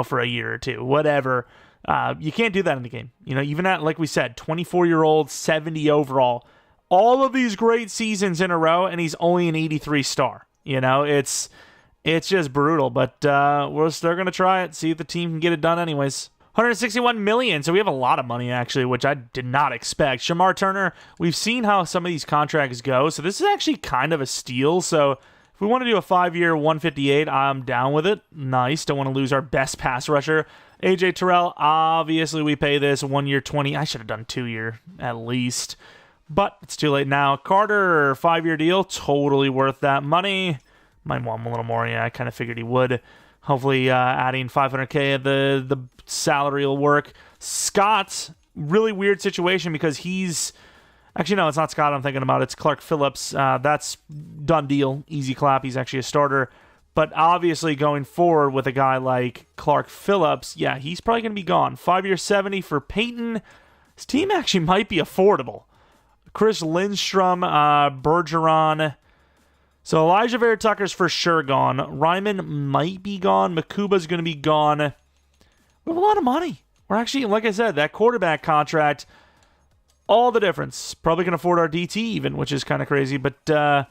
for a year or two, whatever. You can't do that in the game. Even at, like we said, 24-year-old, 70 overall, all of these great seasons in a row, and he's only an 83 star. It's just brutal, but we're still going to try it, see if the team can get it done anyways. $161 million, so we have a lot of money, actually, which I did not expect. Shamar Turner, we've seen how some of these contracts go, so this is actually kind of a steal. So if we want to do a 5-year $158, I'm down with it. Nice. Don't want to lose our best pass rusher. AJ Terrell, obviously we pay this 1 year $20. I should have done 2-year at least, but it's too late now. Carter, 5-year deal, totally worth that money. Might want him a little more. Yeah, I kind of figured he would. Hopefully adding $500K at the salary will work. Scott, really weird situation because he's... Actually, no, it's not Scott I'm thinking about. It's Clark Phillips. That's done deal. Easy clap. He's actually a starter. But obviously going forward with a guy like Clark Phillips, yeah, he's probably going to be gone. 5-year $70 for Peyton. His team actually might be affordable. Chris Lindstrom, Bergeron... So Elijah Vera-Tucker's for sure gone. Ryman might be gone. Makuba's going to be gone. We have a lot of money. We're actually, like I said, that quarterback contract, all the difference. Probably can afford our DT even, which is kind of crazy. But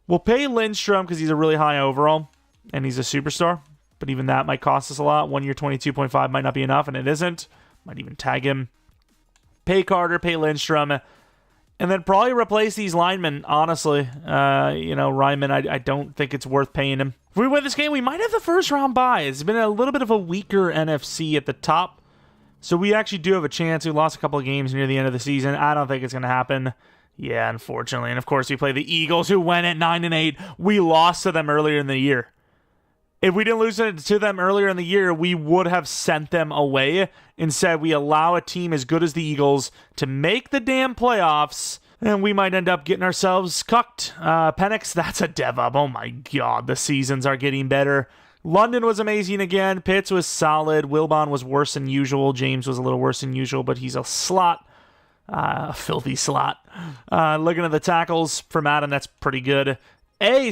we'll pay Lindstrom because he's a really high overall, and he's a superstar. But even that might cost us a lot. 1 year 22.5 might not be enough, and it isn't. Might even tag him. Pay Carter, pay Lindstrom. And then probably replace these linemen, honestly. Ryman, I don't think it's worth paying him. If we win this game, we might have the first round bye. It's been a little bit of a weaker NFC at the top. So we actually do have a chance. We lost a couple of games near the end of the season. I don't think it's going to happen. Yeah, unfortunately. And of course, we play the Eagles, who went at 9-8. We lost to them earlier in the year. If we didn't lose to them earlier in the year, we would have sent them away. Instead, we allow a team as good as the Eagles to make the damn playoffs, and we might end up getting ourselves cucked. Penix, that's a dev up. Oh my god, the seasons are getting better. London was amazing again. Pitts was solid. Wilbon was worse than usual. James was a little worse than usual, but he's a slot. A filthy slot. Looking at the tackles for Madden, that's pretty good.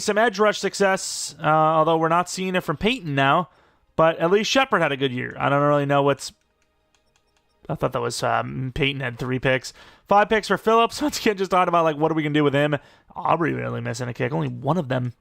Some edge rush success, although we're not seeing it from Peyton now, but at least Shepard had a good year. I don't really know what's... I thought that was Peyton had 3 picks. 5 picks for Phillips. Once again, just talking about, what are we going to do with him? Aubrey really missing a kick. Only one of them.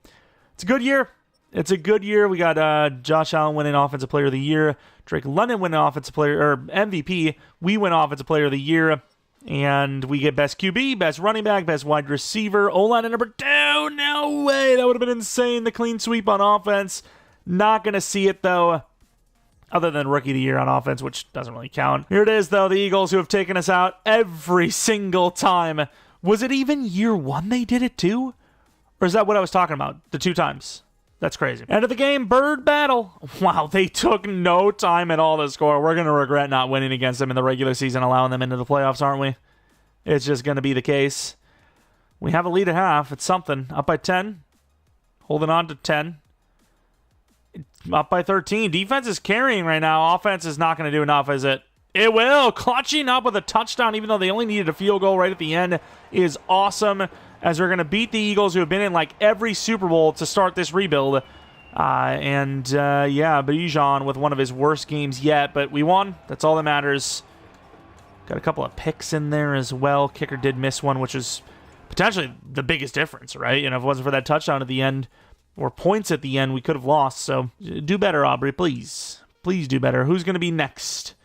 It's a good year. It's a good year. We got Josh Allen winning Offensive Player of the Year. Drake London winning Offensive Player, or MVP. We win Offensive Player of the Year. And we get best QB, best running back, best wide receiver. O-line at number 2. No way. That would have been insane. The clean sweep on offense. Not going to see it, though. Other than Rookie of the Year on offense, which doesn't really count. Here it is, though. The Eagles, who have taken us out every single time. Was it even year 1 they did it, too? Or is that what I was talking about? The 2 times. That's crazy. End of the game, Bird Battle. Wow, they took no time at all to score. We're going to regret not winning against them in the regular season, allowing them into the playoffs, aren't we? It's just going to be the case. We have a lead at half. It's something. Up by 10. Holding on to 10. Up by 13. Defense is carrying right now. Offense is not going to do enough, is it? It will. Clutching up with a touchdown, even though they only needed a field goal right at the end, is awesome. As we're going to beat the Eagles, who have been in every Super Bowl to start this rebuild. Bijan with one of his worst games yet, but we won. That's all that matters. Got a couple of picks in there as well. Kicker did miss one, which is potentially the biggest difference, right? If it wasn't for that touchdown at the end, or points at the end, we could have lost. So do better, Aubrey, please. Please do better. Who's going to be next?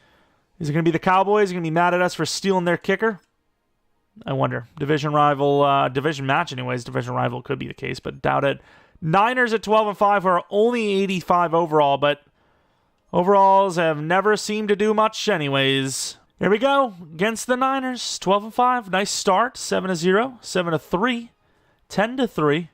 Is it going to be the Cowboys? Are going to be mad at us for stealing their kicker? I wonder. Division rival, division match anyways. Division rival could be the case, but doubt it. Niners at 12-5 are only 85 overall, but overalls have never seemed to do much anyways. Here we go. Against the Niners, 12-5. Nice start. 7-0, 7-3, 10-3.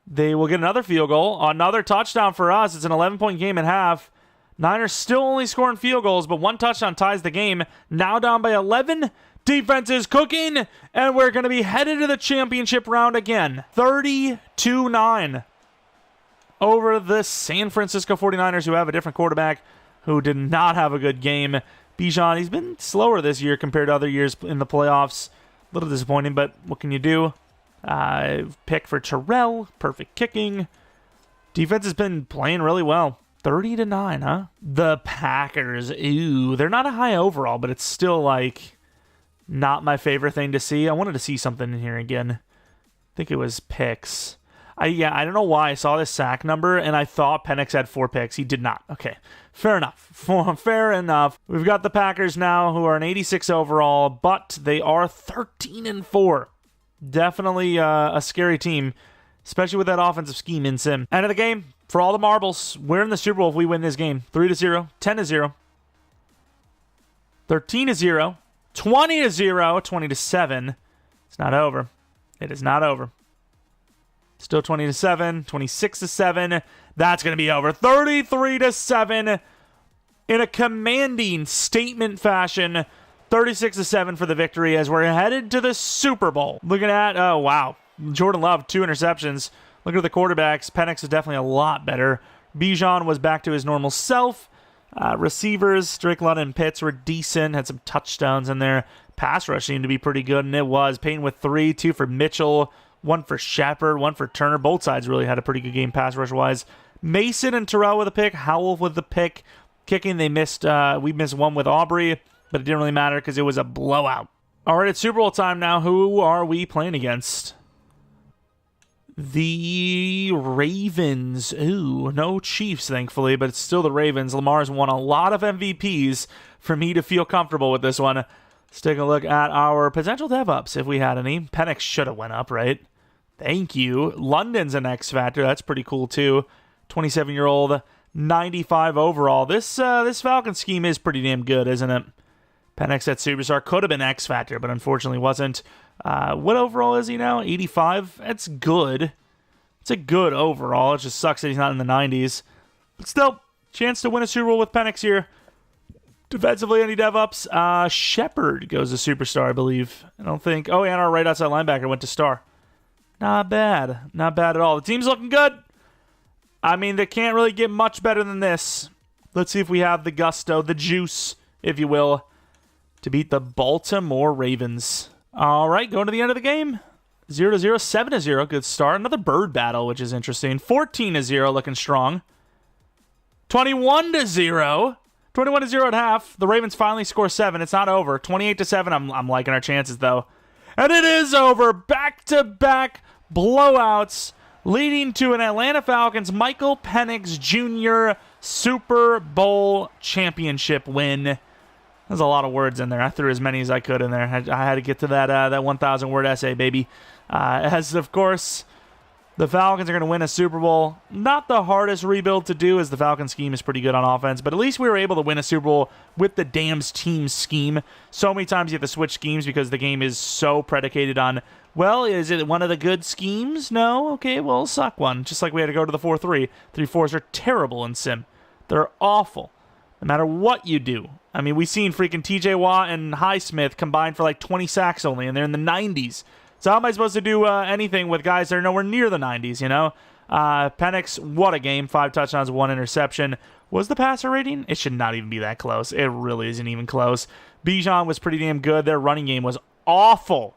They will get another field goal. Another touchdown for us. It's an 11-point game at half. Niners still only scoring field goals, but one touchdown ties the game. Now down by 11. Defense is cooking, and we're going to be headed to the championship round again. 32-9. over the San Francisco 49ers, who have a different quarterback who did not have a good game. Bijan, he's been slower this year compared to other years in the playoffs. A little disappointing, but what can you do? Pick for Terrell, perfect kicking. Defense has been playing really well. 30-9, huh? The Packers, ooh, they're not a high overall, but it's still like not my favorite thing to see. I wanted to see something in here again. I think it was picks. I don't know why I saw this sack number and I thought Penix had 4 picks. He did not. Okay, fair enough. Fair enough. We've got the Packers now, who are an 86 overall, but they are 13-4. Definitely a scary team, especially with that offensive scheme in sim. End of the game. For all the marbles, we're in the Super Bowl if we win this game. 3-0, 10-0, 13-0, 20-0, 20-7. It's not over. It is not over. Still 20-7, 26-7. That's going to be over. 33-7 in a commanding statement fashion. 36-7 for the victory as we're headed to the Super Bowl. Looking at, oh wow, Jordan Love, 2 interceptions. Look at the quarterbacks. Penix is definitely a lot better. Bijan was back to his normal self. Receivers, Drake London and Pitts were decent. Had some touchdowns in there. Pass rush seemed to be pretty good, and it was. Payton with 3, 2 for Mitchell, 1 for Shepard, 1 for Turner. Both sides really had a pretty good game pass rush-wise. Mason and Terrell with a pick. Howell with the pick. Kicking, they missed. We missed 1 with Aubrey, but it didn't really matter because it was a blowout. All right, it's Super Bowl time now. Who are we playing against? The Ravens. Ooh, no Chiefs, thankfully, but it's still the Ravens. Lamar's won a lot of MVPs for me to feel comfortable with this one. Let's take a look at our potential dev-ups, if we had any. Penix should have went up, right? Thank you. London's an X Factor. That's pretty cool, too. 27-year-old, 95 overall. This Falcon scheme is pretty damn good, isn't it? Penix at Superstar could have been X Factor, but unfortunately wasn't. What overall is he now? 85? That's good. It's a good overall. It just sucks that he's not in the 90s. But still, chance to win a Super Bowl with Penix here. Defensively, any dev-ups? Shepard goes to Superstar, I believe. I don't think... Oh, and our right outside linebacker went to Star. Not bad. Not bad at all. The team's looking good. I mean, they can't really get much better than this. Let's see if we have the gusto, the juice, if you will, to beat the Baltimore Ravens. All right, going to the end of the game. 0-0, 7-0, good start. Another bird battle, which is interesting. 14-0, looking strong. 21-0. 21-0 at half. The Ravens finally score 7. It's not over. 28-7. I'm liking our chances, though. And it is over. Back-to-back blowouts, leading to an Atlanta Falcons Michael Penix Jr. Super Bowl championship win. There's a lot of words in there. I threw as many as I could in there. I had to get to that 1,000-word essay, baby. As, of course, the Falcons are going to win a Super Bowl. Not the hardest rebuild to do, as the Falcons scheme is pretty good on offense, but at least we were able to win a Super Bowl with the damn team scheme. So many times you have to switch schemes because the game is so predicated on, well, is it one of the good schemes? No? Okay, well, suck one. Just like we had to go to the 4-3. 3-4s are terrible in Sim. They're awful. No matter what you do. I mean, we've seen freaking TJ Watt and Highsmith combined for like 20 sacks only, and they're in the 90s. So how am I supposed to do anything with guys that are nowhere near the 90s, you know? Penix, what a game. 5 touchdowns, 1 interception. Was the passer rating? It should not even be that close. It really isn't even close. Bijan was pretty damn good. Their running game was awful.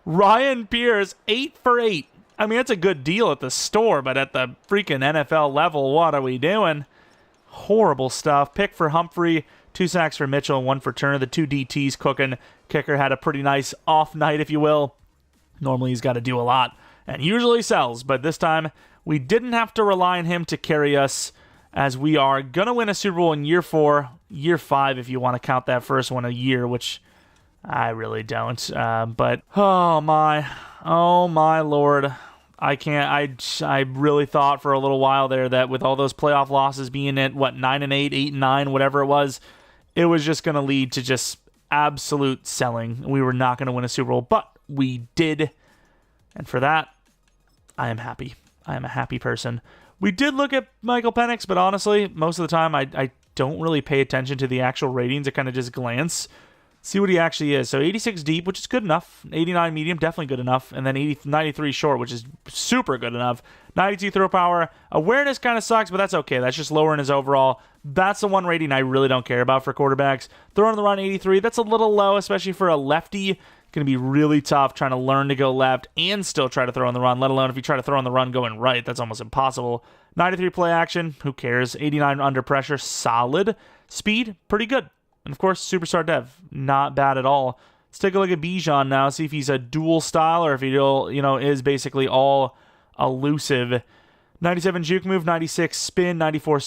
Ryan Pierce, 8 for 8. I mean, that's a good deal at the store, but at the freaking NFL level, what are we doing? Horrible stuff. Pick for Humphrey, 2 sacks for Mitchell, 1 for Turner. The 2 DTs cooking. Kicker had a pretty nice off night, if you will. Normally he's got to do a lot and usually sells, but this time we didn't have to rely on him to carry us, as we are going to win a Super Bowl in year 4, year 5 if you want to count that first one a year, which I really don't. But oh my Lord. I can't. I really thought for a little while there that with all those playoff losses being at, 9-8, 8-9, whatever it was just going to lead to just absolute selling. We were not going to win a Super Bowl, but we did. And for that, I am happy. I am a happy person. We did look at Michael Penix, but honestly, most of the time I don't really pay attention to the actual ratings. I kind of just glance. See what he actually is. So 86 deep, which is good enough. 89 medium, definitely good enough. And then 93 short, which is super good enough. 92 throw power. Awareness kind of sucks, but that's okay. That's just lowering his overall. That's the one rating I really don't care about for quarterbacks. Throwing the run, 83. That's a little low, especially for a lefty. Going to be really tough trying to learn to go left and still try to throw on the run, let alone if you try to throw on the run going right. That's almost impossible. 93 play action. Who cares? 89 under pressure. Solid. Speed. Pretty good. And, of course, Superstar Dev, not bad at all. Let's take a look at Bijan now, see if he's a dual style or if he is basically all elusive. 97 juke move, 96 spin, 94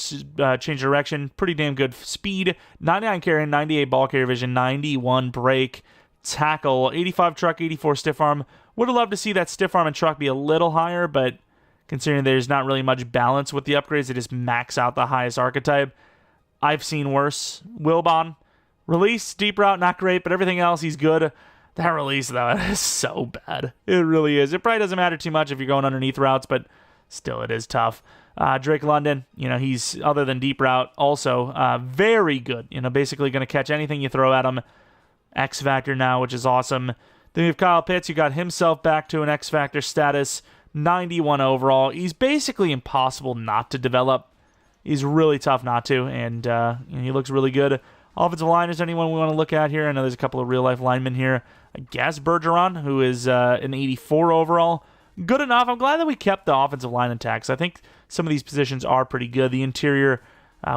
change direction, pretty damn good speed. 99 carry, 98 ball carrier vision, 91 break, tackle, 85 truck, 84 stiff arm. Would have loved to see that stiff arm and truck be a little higher, but considering there's not really much balance with the upgrades, they just max out the highest archetype. I've seen worse. Wilbon. Release, deep route, not great, but everything else, he's good. That release, though, is so bad. It really is. It probably doesn't matter too much if you're going underneath routes, but still, it is tough. Drake London, he's, other than deep route, also very good. Basically going to catch anything you throw at him. X Factor now, which is awesome. Then we have Kyle Pitts, who got himself back to an X Factor status. 91 overall. He's basically impossible not to develop. He's really tough not to, and he looks really good. Offensive line, is anyone we want to look at here? I know there's a couple of real-life linemen here. I guess Bergeron, who is an 84 overall. Good enough. I'm glad that we kept the offensive line intact. I think some of these positions are pretty good. The interior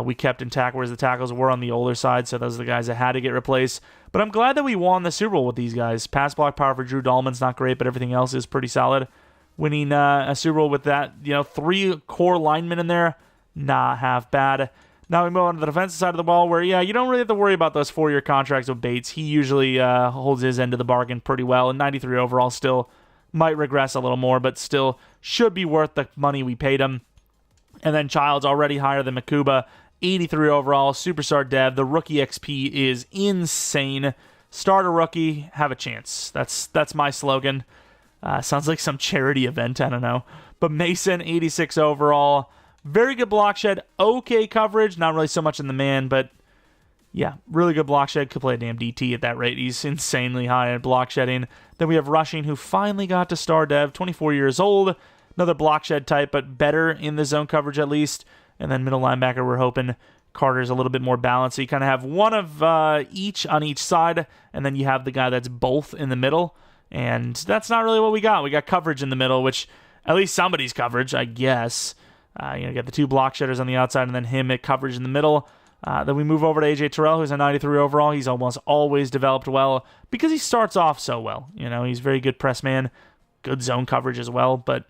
we kept intact, whereas the tackles were on the older side, so those are the guys that had to get replaced. But I'm glad that we won the Super Bowl with these guys. Pass block power for Drew Dahlman's not great, but everything else is pretty solid. Winning a Super Bowl with that, 3 core linemen in there, not half bad. Now we move on to the defensive side of the ball where, you don't really have to worry about those 4-year contracts with Bates. He usually holds his end of the bargain pretty well, and 93 overall still might regress a little more, but still should be worth the money we paid him. And then Child's already higher than Makuba, 83 overall, Superstar Dev. The rookie XP is insane. Start a rookie, have a chance. That's my slogan. Sounds like some charity event, I don't know. But Mason, 86 overall. Very good block shed, okay coverage, not really so much in the man, but yeah, really good block shed. Could play a damn DT at that rate. He's insanely high at block shedding. Then we have Rushing, who finally got to Star Dev, 24 years old. Another block shed type, but better in the zone coverage at least. And then middle linebacker, we're hoping Carter's a little bit more balanced. So you kind of have one of each on each side, and then you have the guy that's both in the middle. And that's not really what we got. We got coverage in the middle, which at least somebody's coverage, I guess. You got the 2 block shedders on the outside and then him at coverage in the middle. Then we move over to AJ Terrell, who's a 93 overall. He's almost always developed well because he starts off so well. He's very good press man, good zone coverage as well, but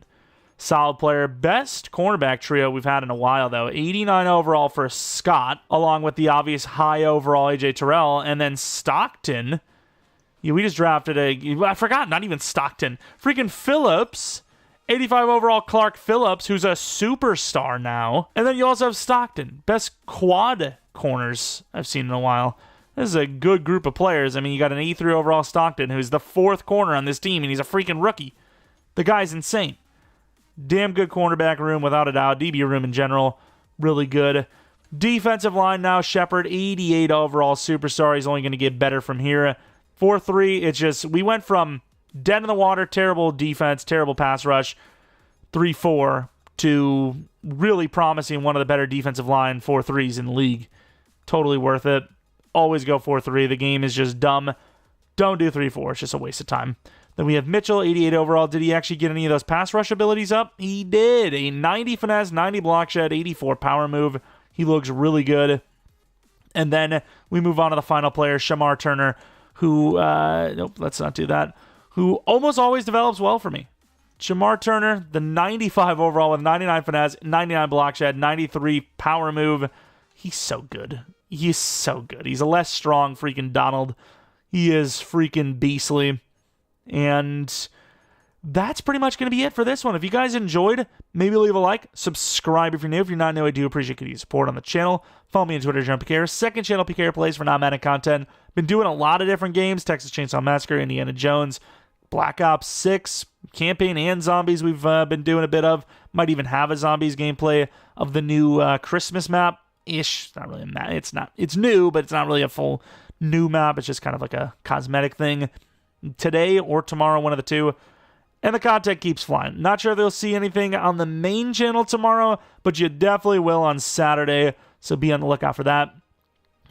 solid player. Best cornerback trio we've had in a while, though. 89 overall for Scott, along with the obvious high overall AJ Terrell. And then Stockton. We just drafted I forgot, not even Stockton. Freaking Phillips. 85 overall Clark Phillips, who's a superstar now. And then you also have Stockton. Best quad corners I've seen in a while. This is a good group of players. You got an 83 overall Stockton, who's the 4th corner on this team, and he's a freaking rookie. The guy's insane. Damn good cornerback room, without a doubt. DB room in general, really good. Defensive line now, Shepard, 88 overall superstar. He's only going to get better from here. 4-3, it's just, we went from dead in the water, terrible defense, terrible pass rush, 3-4, to really promising one of the better defensive line 4-3s in the league. Totally worth it. Always go 4-3. The game is just dumb. Don't do 3-4. It's just a waste of time. Then we have Mitchell, 88 overall. Did he actually get any of those pass rush abilities up? He did. A 90 finesse, 90 block shed, 84 power move. He looks really good. And then we move on to the final player, Shamar Turner, who, nope, let's not do that, who almost always develops well for me. Shamar Turner, the 95 overall with 99 finesse, 99 block shed, 93 power move. He's so good. He's so good. He's a less strong freaking Donald. He is freaking beastly. And that's pretty much going to be it for this one. If you guys enjoyed, maybe leave a like. Subscribe if you're new. If you're not new, I do appreciate your support on the channel. Follow me on Twitter, Jeromepkr. Second channel, PKR Plays for non-Madden content. Been doing a lot of different games. Texas Chainsaw Massacre, Indiana Jones, Black Ops 6, campaign and zombies we've been doing a bit of. Might even have a zombies gameplay of the new Christmas map. Ish. It's not really a map. It's new, but it's not really a full new map. It's just kind of like a cosmetic thing. Today or tomorrow, one of the two. And the content keeps flying. Not sure if they'll see anything on the main channel tomorrow, but you definitely will on Saturday, so be on the lookout for that.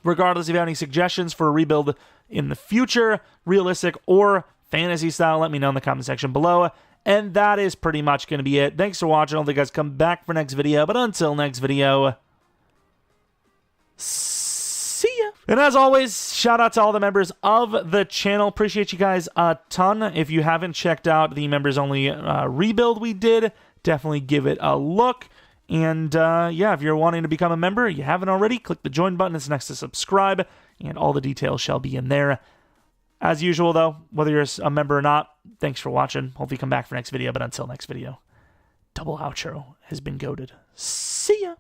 Regardless, if you have any suggestions for a rebuild in the future, realistic or fantasy style, let me know in the comment section below. And that is pretty much going to be it. Thanks for watching. I hope you guys come back for next video, but until next video, see ya. And as always, shout out to all the members of the channel. Appreciate you guys a ton. If you haven't checked out the members only rebuild we did, definitely give it a look. And yeah, if you're wanting to become a member, you haven't already, click the join button. It's next to subscribe, and all the details shall be in there. As usual, though, whether you're a member or not, thanks for watching. Hope you come back for next video, but until next video, double outro has been goated. See ya.